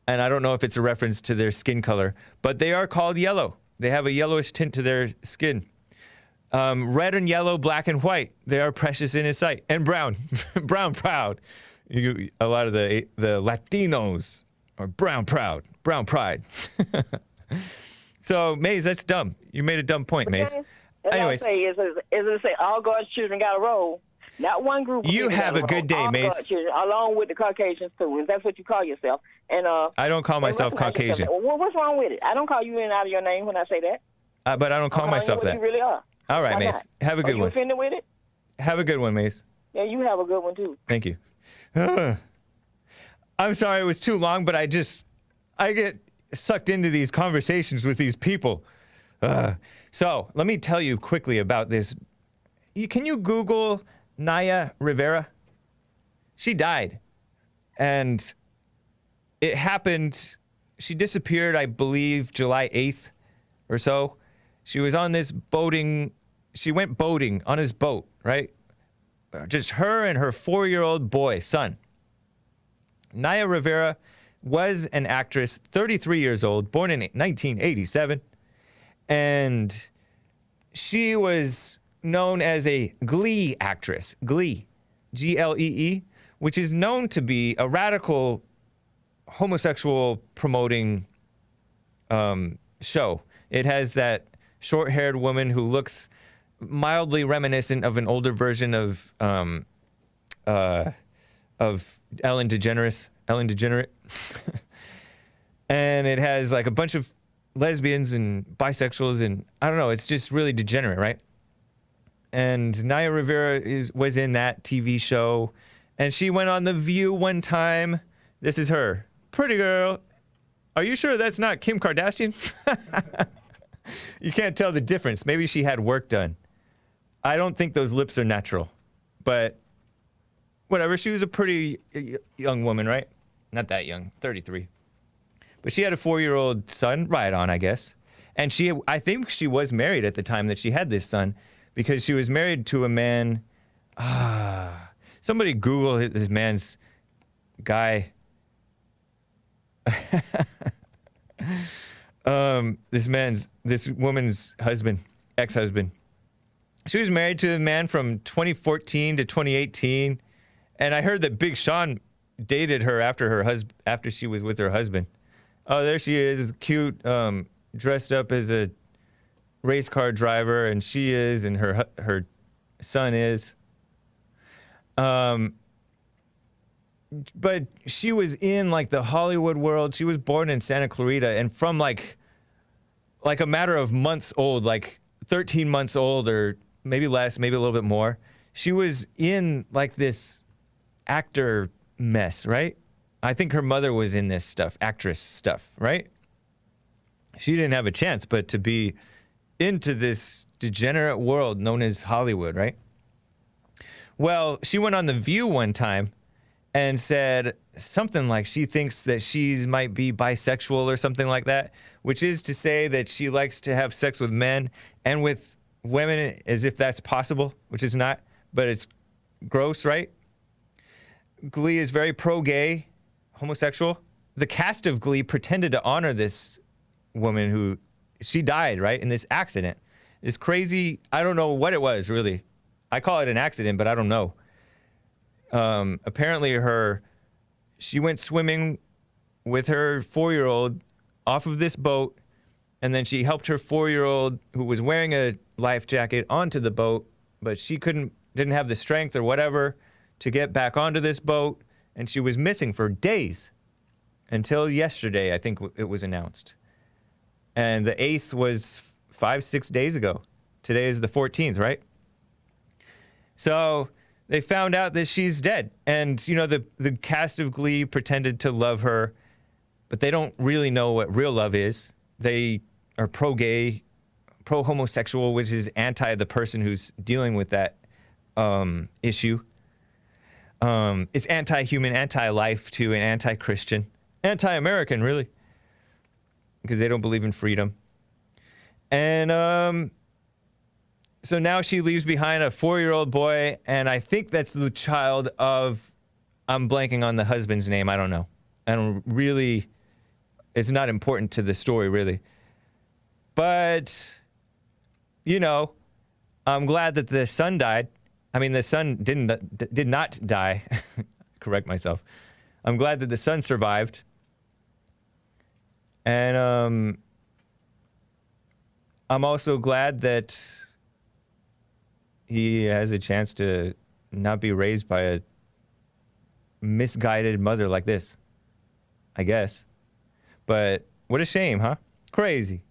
And I don't know if it's a reference to their skin color. But they are called yellow. They have a yellowish tint to their skin. Red and yellow, black and white. They are precious in his sight. And brown. Brown proud. A lot of the Latinos are brown proud. Brown pride. So, Maze, that's dumb. You made a dumb point, Maze. Anyways. Is it say all God's children got a role? Not one group. You have a good day, Mace. God's children, along with the Caucasians too, and that's what you call yourself. And I don't call myself Caucasian. Well, what's wrong with it? I don't call you in and out of your name when I say that. But I don't call myself that. You really are. All right, Mace. Have a good one. Are you offended with it? Have a good one, Mace. Yeah, you have a good one too. Thank you. I'm sorry it was too long, but I get sucked into these conversations with these people. So let me tell you quickly about this. Can you Google Naya Rivera? She died. And it happened, she disappeared, I believe, July 8th or so. She was on this boating, she went boating on his boat, right? Just her and her 4-year-old boy, son. Naya Rivera was an actress, 33 years old, born in 1987. And she was known as a Glee actress. Glee, Glee, which is known to be a radical homosexual promoting show. It has that short-haired woman who looks mildly reminiscent of an older version of Ellen DeGeneres. And it has like a bunch of lesbians and bisexuals, and I don't know, it's just really degenerate, right? And Naya Rivera was in that TV show, and she went on The View one time. This is her. Pretty girl. Are you sure that's not Kim Kardashian? You can't tell the difference. Maybe she had work done. I don't think those lips are natural, but whatever. She was a pretty young woman, right? Not that young, 33. But she had a 4-year-old son, right on, I guess. And I think she was married at the time that she had this son, because she was married to a man. Somebody Google this man's guy. This woman's husband, ex-husband. She was married to a man from 2014 to 2018, and I heard that Big Sean dated her after she was with her husband. Oh, there she is, cute, dressed up as a race car driver, and she is, and her son is. But she was in like the Hollywood world. She was born in Santa Clarita, and from like a matter of months old, like 13 months old, or maybe less, maybe a little bit more, she was in like this actor mess, right? I think her mother was in this stuff, actress stuff, right? She didn't have a chance but to be into this degenerate world known as Hollywood, right? Well, she went on The View one time and said something like she thinks that she might be bisexual or something like that, which is to say that she likes to have sex with men and with women as if that's possible, which is not, but it's gross, right? Glee is very pro-gay, homosexual. The cast of Glee pretended to honor this woman who, she died, right, in this accident. It's crazy. I don't know what it was, really. I call it an accident, but I don't know. Apparently she went swimming with her 4-year-old off of this boat, and then she helped her 4-year-old who was wearing a life jacket onto the boat, but she didn't have the strength or whatever to get back onto this boat, and she was missing for days until yesterday, I think it was announced. And the 8th was 5-6 days ago. Today is the 14th, right? So they found out that she's dead. And, you know, the cast of Glee pretended to love her, but they don't really know what real love is. They are pro-gay, pro-homosexual, which is anti the person who's dealing with that issue. It's anti-human, anti-life, too, and anti-Christian. Anti-American, really. Because they don't believe in freedom. And so now she leaves behind a 4-year-old boy, and I think that's the child of, I'm blanking on the husband's name, I don't know. I don't really, it's not important to the story, really. But, you know, I'm glad that the son died. I mean, the son did not die. Correct myself. I'm glad that the son survived. And I'm also glad that he has a chance to not be raised by a misguided mother like this, I guess. But what a shame, huh? Crazy.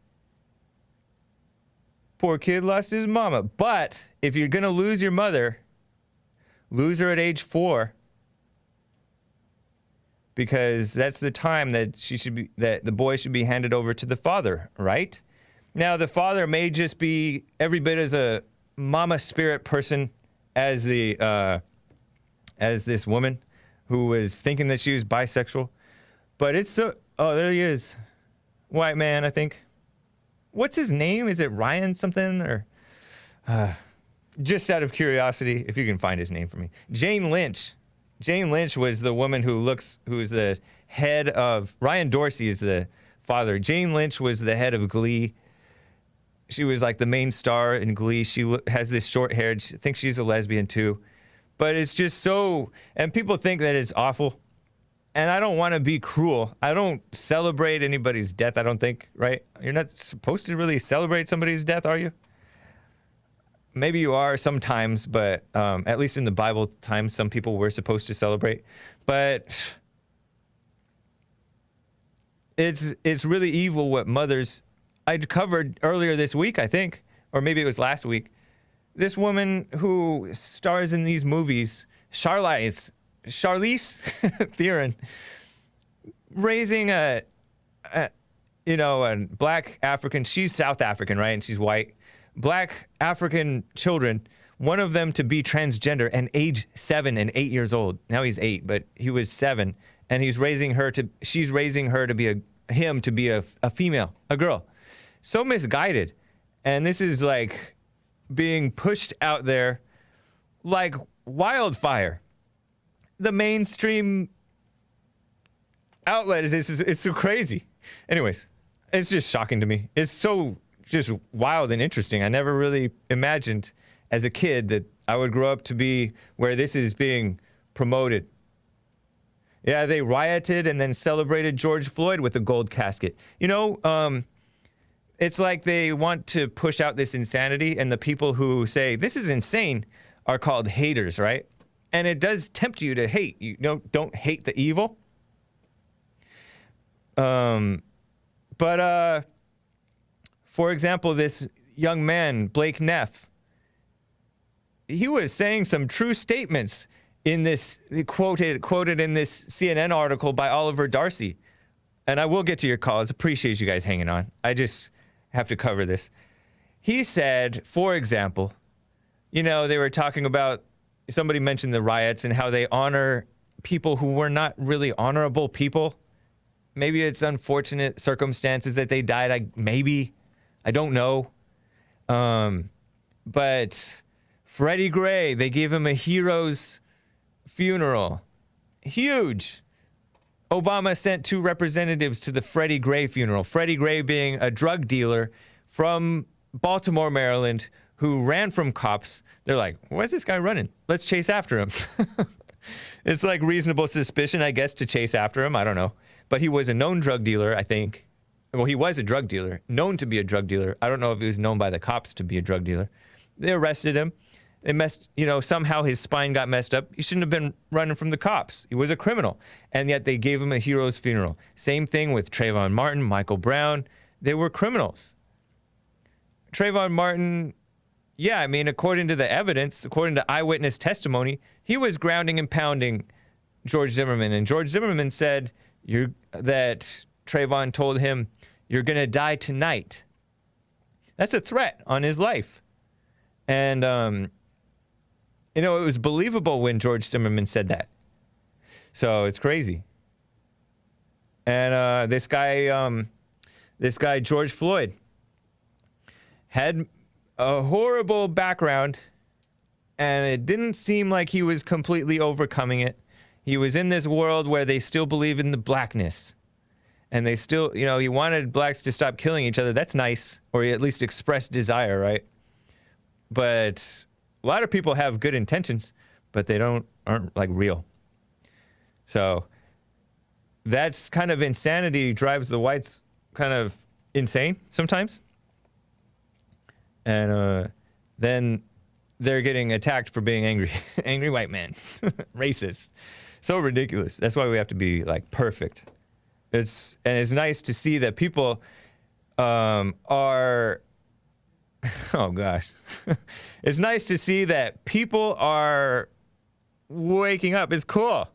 Poor kid lost his mama. But if you're going to lose your mother, lose her at age 4. Because that's the time that that the boy should be handed over to the father, right? Now, the father may just be every bit as a mama spirit person as as this woman who was thinking that she was bisexual. But it's so, oh, there he is. White man, I think. What's his name? Is it Ryan something? Or just out of curiosity, if you can find his name for me. Jane Lynch. Jane Lynch was the woman who's the head of, Ryan Dorsey is the father. Jane Lynch was the head of Glee. She was like the main star in Glee. She has this short hair. She thinks she's a lesbian too. But it's just so, and people think that it's awful. And I don't want to be cruel. I don't celebrate anybody's death, I don't think, right? You're not supposed to really celebrate somebody's death, are you? Maybe you are sometimes, but at least in the Bible times, some people were supposed to celebrate. But it's really evil what mothers... I covered earlier this week, I think, or maybe it was last week. This woman who stars in these movies, Charlize Theron, raising a black African... She's South African, right? And she's white. Black African children, one of them to be transgender and age 7 and 8 years old. Now he's 8, but he was 7, and she's raising her to be a female, a girl. So misguided. And this is like being pushed out there like wildfire. The mainstream outlet it's so crazy. Anyways, it's just shocking to me. It's so just wild and interesting. I never really imagined as a kid that I would grow up to be where this is being promoted. Yeah, they rioted and then celebrated George Floyd with a gold casket. You know, it's like they want to push out this insanity, and the people who say this is insane are called haters, right? And it does tempt you to hate. You don't hate the evil. For example, this young man, Blake Neff, he was saying some true statements in this, quoted in this CNN article by Oliver Darcy. And I will get to your calls. Appreciate you guys hanging on. I just have to cover this. He said, for example, you know, they were talking about, somebody mentioned the riots and how they honor people who were not really honorable people. Maybe it's unfortunate circumstances that they died. I don't know. But Freddie Gray, they gave him a hero's funeral. Huge. Obama sent 2 representatives to the Freddie Gray funeral. Freddie Gray being a drug dealer from Baltimore, Maryland, who ran from cops. They're like, where's this guy running? Let's chase after him. It's like reasonable suspicion, I guess, to chase after him. I don't know. But he was a known drug dealer, I think. well, he was a drug dealer, known to be a drug dealer. I don't know if he was known by the cops to be a drug dealer. They arrested him. They somehow his spine got messed up. He shouldn't have been running from the cops. He was a criminal. And yet they gave him a hero's funeral. Same thing with Trayvon Martin, Michael Brown. They were criminals. Trayvon Martin, yeah, I mean, according to the evidence, according to eyewitness testimony, he was grounding and pounding George Zimmerman. And George Zimmerman said that Trayvon told him, "You're going to die tonight." That's a threat on his life. And, it was believable when George Zimmerman said that. So it's crazy. And this guy, George Floyd, had a horrible background, and it didn't seem like he was completely overcoming it. He was in this world where they still believe in the blackness. And they still, he wanted blacks to stop killing each other. That's nice. Or he at least expressed desire, right? But a lot of people have good intentions, but they aren't like real. So that's kind of insanity drives the whites kind of insane sometimes. And then they're getting attacked for being angry. Angry white man. Racist. So ridiculous. That's why we have to be like perfect. It's nice to see that people are oh gosh. It's nice to see that people are waking up. It's cool.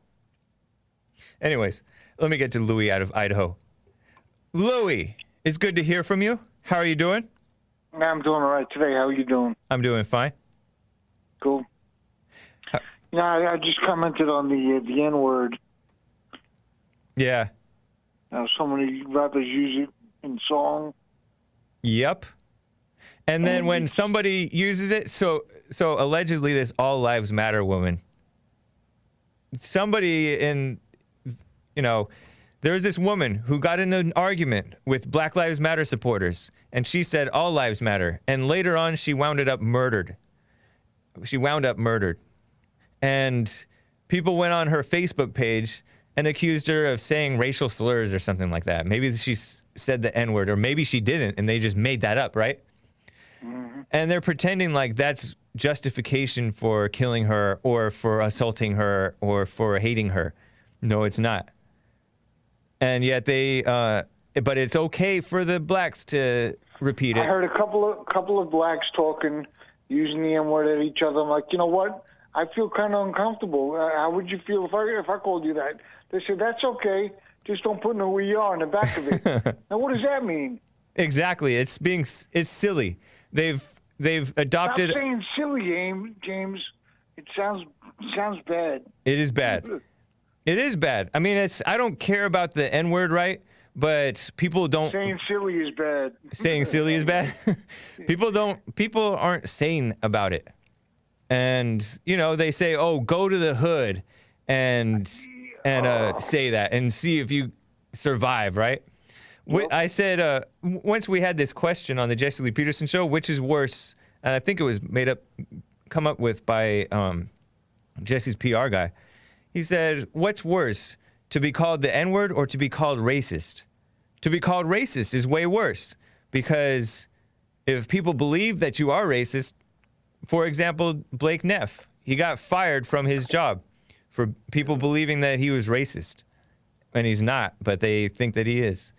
Anyways, let me get to Louie out of Idaho. Louie, it's good to hear from you. How are you doing? I'm doing all right today. How are you doing? I'm doing fine. Cool. I just commented on the N-word. Yeah. So many rappers use it in song. Yep. And then when somebody uses it, so allegedly this All Lives Matter woman, somebody there's this woman who got in an argument with Black Lives Matter supporters, and she said all lives matter, and later on she wound up murdered. And people went on her Facebook page and accused her of saying racial slurs or something like that. Maybe she said the N-word, or maybe she didn't, and they just made that up, right? Mm-hmm. And they're pretending like that's justification for killing her or for assaulting her or for hating her. No, it's not. And yet but it's okay for the blacks to repeat it. I heard a couple of blacks talking, using the N-word at each other. I'm like, you know what? I feel kind of uncomfortable. How would you feel if I called you that? They said, that's okay. Just don't put no "we are" in the back of it. Now, what does that mean? Exactly. It's silly. They've adopted. Stop saying silly, James. It sounds bad. It is bad. It is bad. I mean, I don't care about the N-word, right? But people don't. Saying silly is bad. Saying silly is bad. People aren't sane about it. And, they say, oh, go to the hood and say that and see if you survive, right? Yep. I said, once we had this question on the Jesse Lee Peterson show, which is worse, and I think it was come up with by Jesse's PR guy. He said, what's worse, to be called the N-word or to be called racist? To be called racist is way worse, because if people believe that you are racist, for example, Blake Neff, he got fired from his job for people believing that he was racist. And he's not, but they think that he is.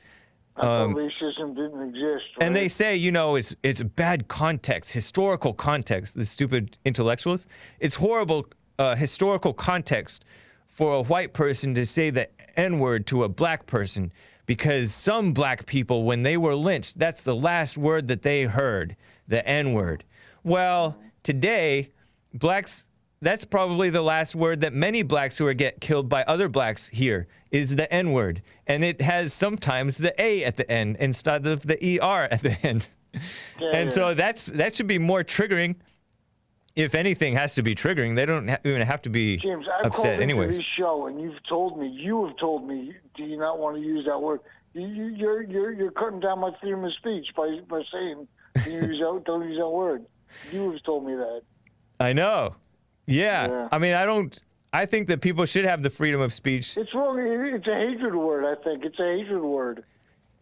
I thought racism didn't exist. Right? And they say, it's bad context, historical context, the stupid intellectuals. It's horrible historical context for a white person to say the N-word to a black person, because some black people, when they were lynched, that's the last word that they heard, the N-word. Well, today, blacks, that's probably the last word that many blacks who get killed by other blacks hear, is the N-word. And it has sometimes the A at the end instead of the ER at the end. And so that should be more triggering. If anything has to be triggering, they don't even have to be James, upset anyways. James, I've called into this show, and you have told me, do you not want to use that word? You're cutting down my freedom of speech by saying don't use that word. You have told me that. I know. Yeah. I mean, I think that people should have the freedom of speech. It's wrong. It's a hatred word, I think. It's a hatred word.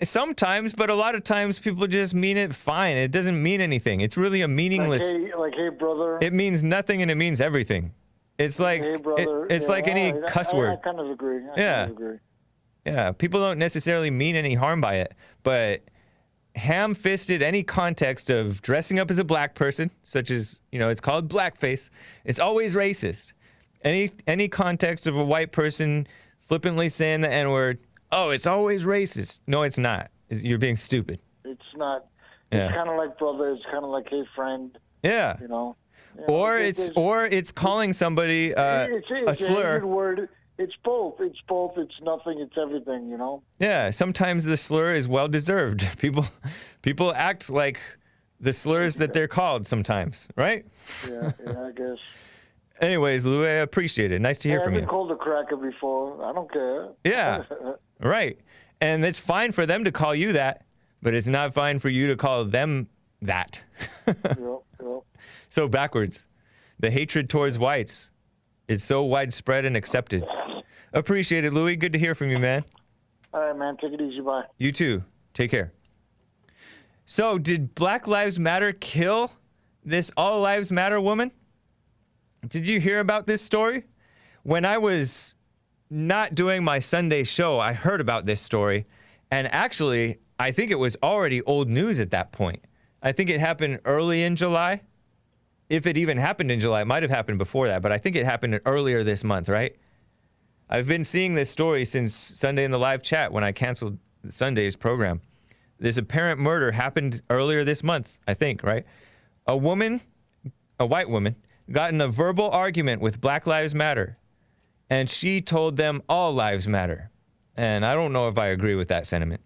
Sometimes, but a lot of times people just mean it fine. It doesn't mean anything. It's really a meaningless. Hey, brother. It means nothing and it means everything. It's like Hey, brother. it's like any cuss word. I kind of agree. Yeah. Yeah, people don't necessarily mean any harm by it, but ham-fisted any context of dressing up as a black person, such as, it's called blackface. It's always racist. Any context of a white person flippantly saying the N-word, oh, it's always racist. No, it's not. You're being stupid. It's not. Yeah. It's kind of like brother. It's kind of like hey, friend. Yeah. Or it's calling somebody it's a slur. A good word. It's both. It's nothing. It's everything. Yeah. Sometimes the slur is well deserved. People act like the slurs that they're called sometimes, right? Yeah, I guess. Anyways, Louie, I appreciate it. Nice to hear from you. I've been called a cracker before. I don't care. Yeah. Right. And it's fine for them to call you that, but it's not fine for you to call them that. Yep. So backwards. The hatred towards whites is so widespread and accepted. Appreciate it, Louie. Good to hear from you, man. All right, man. Take it easy. Bye. You too. Take care. So, did Black Lives Matter kill this All Lives Matter woman? Did you hear about this story? When I was not doing my Sunday show, I heard about this story. And actually, I think it was already old news at that point. I think it happened early in July. If it even happened in July, it might have happened before that, but I think it happened earlier this month, right? I've been seeing this story since Sunday in the live chat when I canceled Sunday's program. This apparent murder happened earlier this month, I think, right? A white woman, got in a verbal argument with Black Lives Matter, and she told them all lives matter. And I don't know if I agree with that sentiment,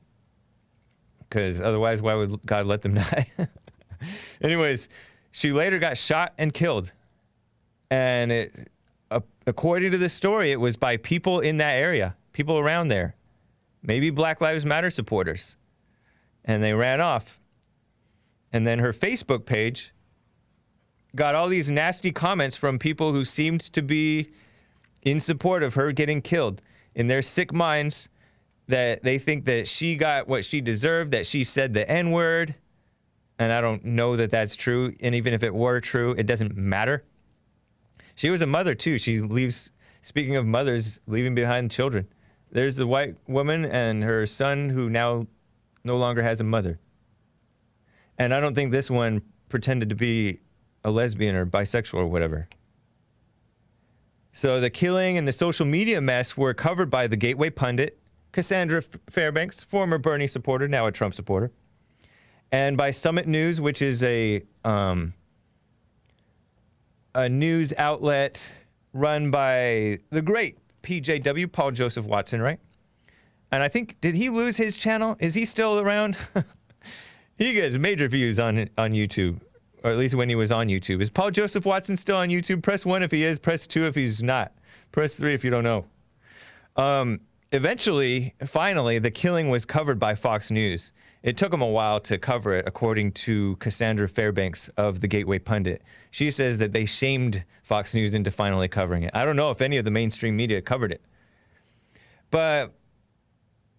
because otherwise, why would God let them die? Anyways, she later got shot and killed. And according to the story, it was by people in that area, people around there, maybe Black Lives Matter supporters. And they ran off. And then her Facebook page got all these nasty comments from people who seemed to be in support of her getting killed. In their sick minds, that they think that she got what she deserved, that she said the N-word. And I don't know that that's true. And even if it were true, it doesn't matter. She was a mother, too. She leaves, speaking of mothers, leaving behind children. There's the white woman and her son who now no longer has a mother. And I don't think this one pretended to be a lesbian or bisexual or whatever. So the killing and the social media mess were covered by the Gateway pundit, Cassandra Fairbanks, former Bernie supporter, now a Trump supporter, and by Summit News, which is a news outlet run by the great PJW, Paul Joseph Watson, right? And I think, did he lose his channel? Is he still around? He gets major views on YouTube, or at least when he was on YouTube. Is Paul Joseph Watson still on YouTube? Press 1 if he is, press 2 if he's not. Press 3 if you don't know. Eventually, finally, the killing was covered by Fox News. It took them a while to cover it, according to Cassandra Fairbanks of the Gateway Pundit. She says that they shamed Fox News into finally covering it. I don't know if any of the mainstream media covered it. But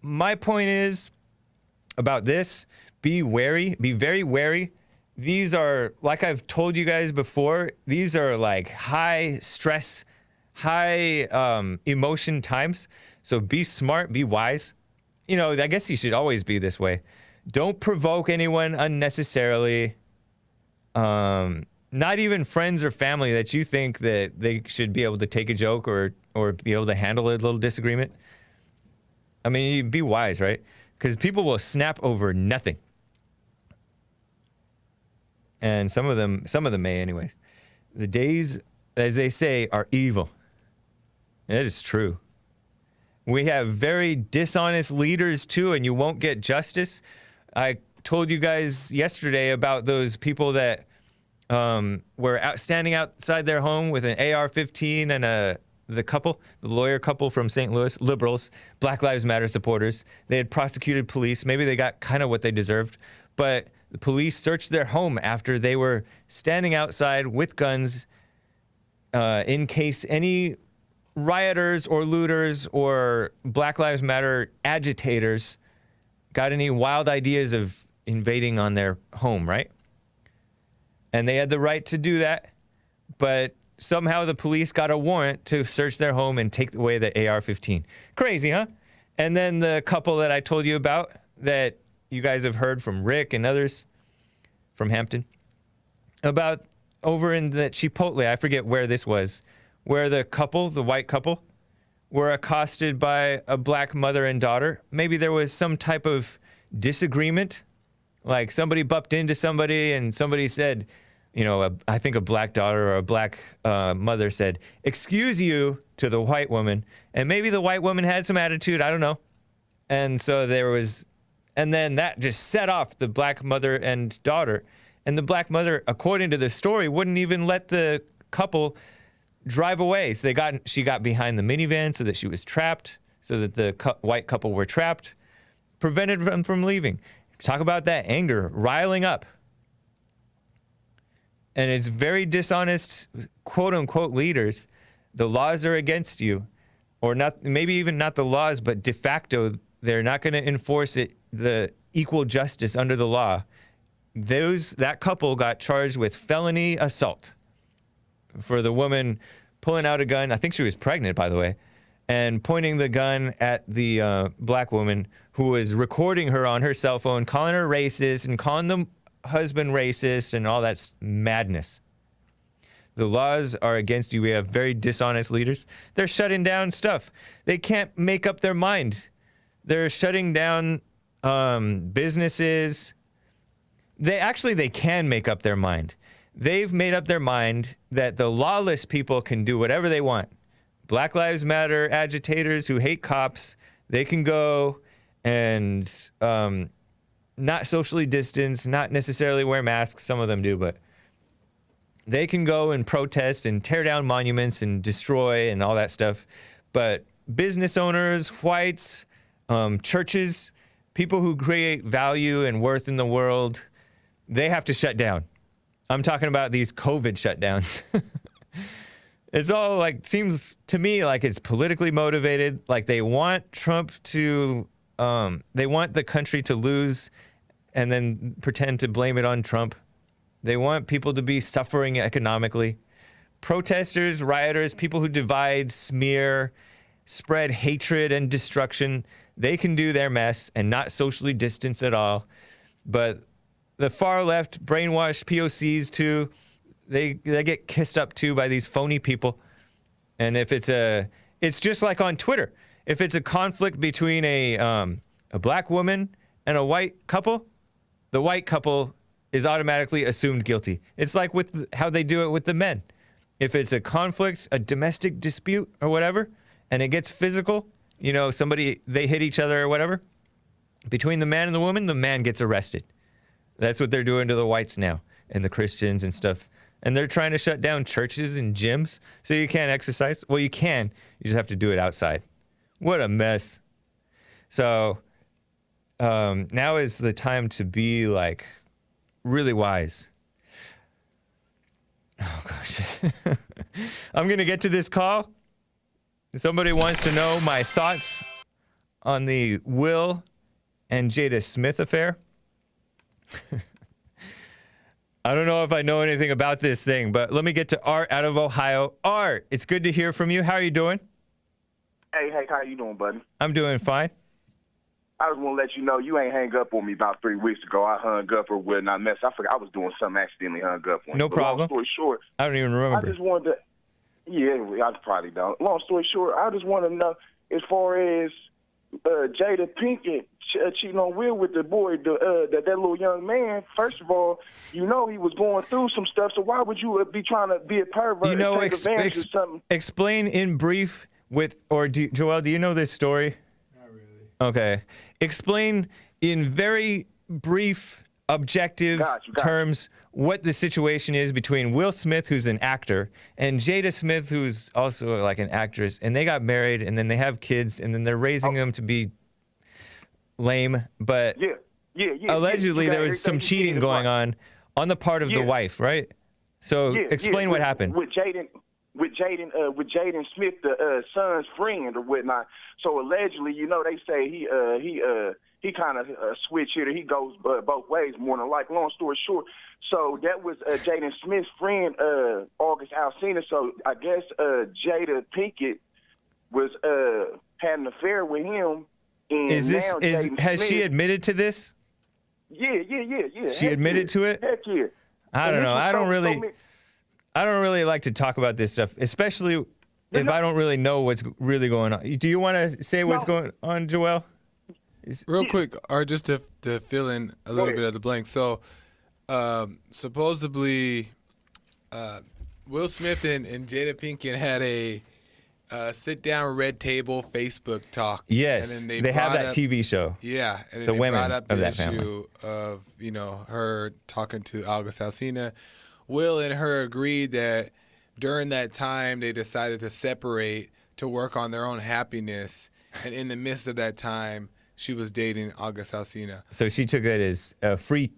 my point is about this, be wary, be very wary. These are, like I've told you guys before, these are like high stress, high emotion times. So be smart, be wise. You know, I guess you should always be this way. Don't provoke anyone unnecessarily. Not even friends or family that you think that they should be able to take a joke or be able to handle a little disagreement. I mean, be wise, right? Because people will snap over nothing. And some of them may anyways. The days, as they say, are evil. It is true. We have very dishonest leaders too, and you won't get justice. I told you guys yesterday about those people that were standing outside their home with an AR-15 and the lawyer couple from St. Louis, liberals, Black Lives Matter supporters. They had prosecuted police. Maybe they got kind of what they deserved, but the police searched their home after they were standing outside with guns in case any rioters or looters or Black Lives Matter agitators got any wild ideas of invading on their home, right? And they had the right to do that, but somehow the police got a warrant to search their home and take away the AR-15. Crazy, huh? And then the couple that I told you about that you guys have heard from Rick and others from Hampton about over in the Chipotle, I forget where this was, where the couple, the white couple, were accosted by a black mother and daughter. Maybe there was some type of disagreement, like somebody bumped into somebody and somebody said, you know, I think a black daughter or a black mother said, "Excuse you," to the white woman. And maybe the white woman had some attitude, I don't know. And so there was, and then that just set off the black mother and daughter. And the black mother, according to the story, wouldn't even let the couple drive away. So she got behind the minivan so that she was trapped, so that the white couple were trapped, prevented them from leaving. Talk about that anger riling up. And it's very dishonest, quote unquote, leaders. The laws are against you, or not, maybe even not the laws, but de facto, they're not going to enforce it, the equal justice under the law. That couple got charged with felony assault for the woman pulling out a gun. I think she was pregnant, by the way, and pointing the gun at the black woman who was recording her on her cell phone, calling her racist and calling the husband racist and all that madness. The laws are against you. We have very dishonest leaders. They're shutting down stuff. They can't make up their mind. They're shutting down businesses. They can make up their mind. They've made up their mind that the lawless people can do whatever they want. Black Lives Matter agitators who hate cops, they can go and not socially distance, not necessarily wear masks. Some of them do, but they can go and protest and tear down monuments and destroy and all that stuff. But business owners, whites, churches, people who create value and worth in the world, they have to shut down. I'm talking about these COVID shutdowns. It's all like, seems to me like it's politically motivated. Like they want Trump to, they want the country to lose and then pretend to blame it on Trump. They want people to be suffering economically. Protesters, rioters, people who divide, smear, spread hatred and destruction, they can do their mess and not socially distance at all. But the far left, brainwashed POCs too, they get kissed up too by these phony people. And if it's just like on Twitter. If it's a conflict between a black woman and a white couple, the white couple is automatically assumed guilty. It's like with how they do it with the men. If it's a conflict, a domestic dispute or whatever, and it gets physical, you know, they hit each other or whatever, between the man and the woman, the man gets arrested. That's what they're doing to the whites now and the Christians and stuff. And they're trying to shut down churches and gyms so you can't exercise. Well, you can. You just have to do it outside. What a mess. So now is the time to be like really wise. Oh, gosh. I'm going to get to this call. Somebody wants to know my thoughts on the Will and Jada Smith affair. I don't know if I know anything about this thing, but let me get to Art out of Ohio. Art, it's good to hear from you. How are you doing? Hey, how you doing, buddy? I'm doing fine. I just want to let you know you ain't hang up on me about 3 weeks ago. I hung up or will not mess. I forgot I was doing something, accidentally hung up on you. No problem. Long story short, I don't even remember. I just wanted to, yeah, I probably don't. Long story short, I just want to know, as far as Jada Pinkett cheating on Will with the boy, that little young man, first of all, you know he was going through some stuff, so why would you be trying to be a pervert and take advantage of something? Explain in brief Joel, do you know this story? Not really. Okay. Explain in very brief, objective terms what the situation is between Will Smith, who's an actor, and Jada Smith, who's also like an actress, and they got married, and then they have kids, and then they're raising them to be lame, but allegedly there was some cheating going on the part of the wife, right? So explain what happened. With Jaden Smith, the son's friend or whatnot. So allegedly, you know, they say he kind of switch hitter. He goes both ways more than like. Long story short, so that was Jaden Smith's friend, August Alsina. So I guess Jada Pinkett was had an affair with him. And Has she admitted to this? Yeah. She admitted to it? Heck yeah. I don't know. I don't really like to talk about this stuff, especially if I don't really know what's really going on. Do you want to say what's going on, Joel? Real quick, or just to fill in a little bit of the blank. So, supposedly, Will Smith and Jada Pinkett had a sit-down red table Facebook talk. Yes, and then they have that TV show. Yeah, and then the they women brought up of the that issue of her talking to August Alsina. Will and her agreed that during that time they decided to separate to work on their own happiness, and in the midst of that time, she was dating August Alsina. So she took it as a free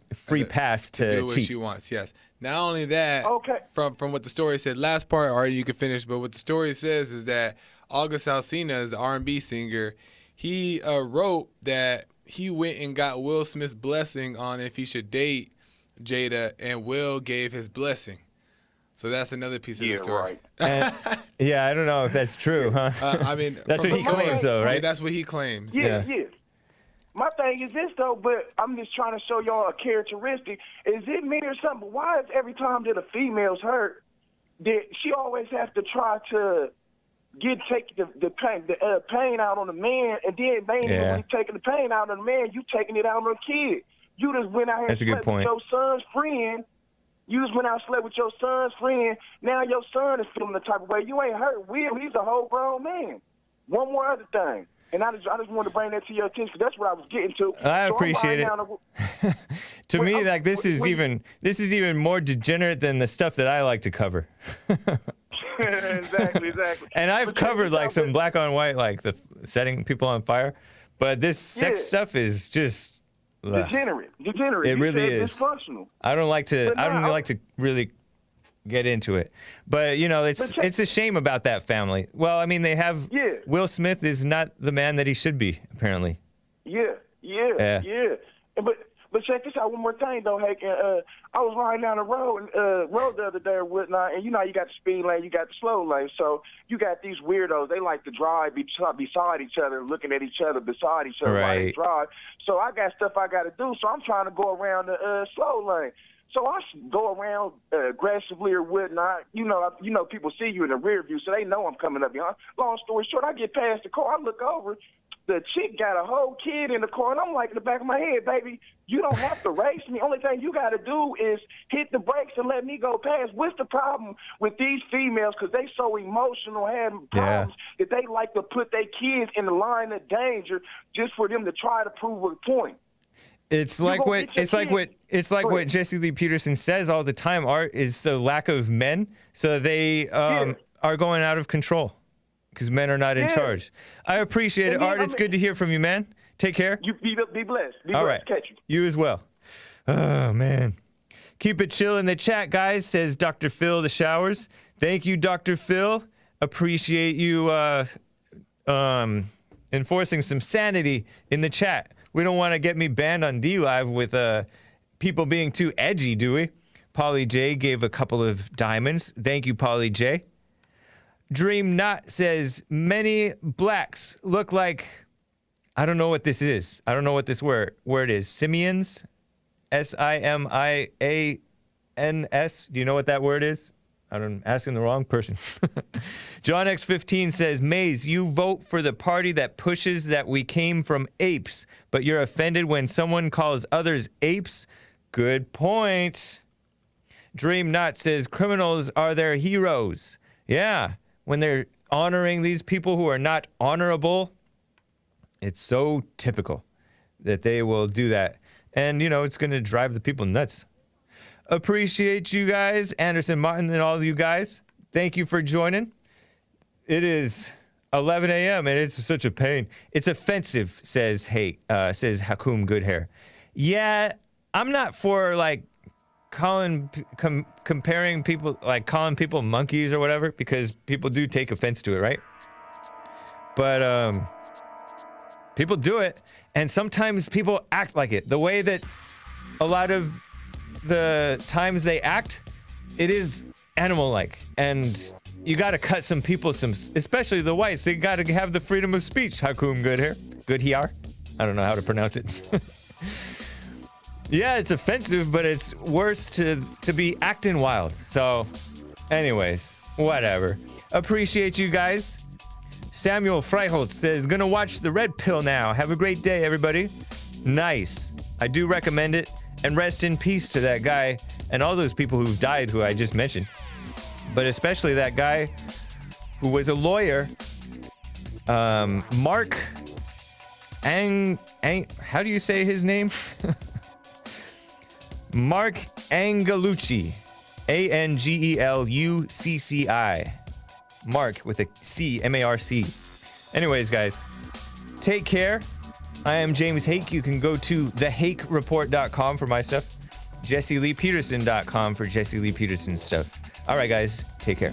pass to do what cheat. she wants. Yes. Not only that, Okay. from what the story said last part, or you can finish. But what the story says is that August Alsina is the R&B singer. He wrote that he went and got Will Smith's blessing on if he should date Jada, and Will gave his blessing. So that's another piece of the story. Right. Yeah, I don't know if that's true, huh? I mean, that's what he claims, though, right? Yeah, that's what he claims. Yeah. My thing is this, though, but I'm just trying to show y'all a characteristic. Is it me or something? Why is every time that a female's hurt, that she always has to try to take the pain out on the man, and then when you taking the pain out on the man, you taking it out on the kid. You just went out here and slept with your son's friend. You just went out and slept with your son's friend. Now your son is feeling the type of way. You ain't hurt Will. He's a whole grown man. One more other thing. And I just wanted to bring that to your attention because that's what I was getting to. I appreciate it. To me, like this is even more degenerate than the stuff that I like to cover. Exactly. And I've covered like some black on white, like the setting people on fire, but this sex stuff is just degenerate. It really is dysfunctional. I don't like to really get into it, but it's a shame about that family. Well, I mean, they have Will Smith is not the man that he should be, apparently. Yeah. But check this out one more thing though, Hake. I was riding down the road the other day or whatnot, and you got the speed lane, you got the slow lane. So you got these weirdos. They like to drive beside each other, looking at each other beside each other while they drive. So I got stuff I got to do. So I'm trying to go around the slow lane. So I go around aggressively or whatnot. You know, people see you in the rear view, so they know I'm coming up behind. Long story short, I get past the car. I look over. The chick got a whole kid in the car, and I'm like in the back of my head, baby, you don't have to race me. Only thing you got to do is hit the brakes and let me go past. What's the problem with these females? Because they so emotional, having problems that they like to put their kids in the line of danger just for them to try to prove a point. It's like what Jesse Lee Peterson says all the time. Art is the lack of men, so they are going out of control because men are not in charge. I appreciate it, Art. It's good to hear from you, man. Take care. You be blessed. All right. Catch you. You as well. Oh man, keep it chill in the chat, guys. Says Dr. Phil the Showers. Thank you, Dr. Phil. Appreciate you enforcing some sanity in the chat. We don't want to get me banned on D-Live with people being too edgy, do we? Polly J gave a couple of diamonds. Thank you, Polly J. Dream Not says, many blacks look like, I don't know what this is. I don't know what this word is. Simians? S-I-M-I-A-N-S. Do you know what that word is? I'm asking the wrong person. John X15 says, Maze, you vote for the party that pushes that we came from apes, but you're offended when someone calls others apes? Good point. Dream Not says, criminals are their heroes. Yeah, when they're honoring these people who are not honorable, it's so typical that they will do that. And, it's going to drive the people nuts. Appreciate you guys, Anderson Martin and all of you guys. Thank you for joining. It is 11 a.m. and it's such a pain. It's offensive, says Hakum Goodhair. Yeah, I'm not for comparing people, calling people monkeys or whatever, because people do take offense to it, right? But people do it, And sometimes people act like it. The way that a lot of the times they act, it is animal-like. And you got to cut some people some, especially the whites. They got to have the freedom of speech. Hakum good here. Good here. I don't know how to pronounce it. Yeah, it's offensive, but it's worse to be acting wild. So, anyways, whatever. Appreciate you guys. Samuel Freiholtz says, gonna watch The Red Pill now. Have a great day, everybody. Nice. I do recommend it. And rest in peace to that guy and all those people who've died who I just mentioned. But especially that guy who was a lawyer, Marc how do you say his name? Marc Angelucci. Angelucci. Mark with a C, M-A-R-C. Anyways, guys, take care. I am James Hake. You can go to thehakereport.com for my stuff. JesseLeePeterson.com for Jesse Lee Peterson stuff. All right, guys, take care.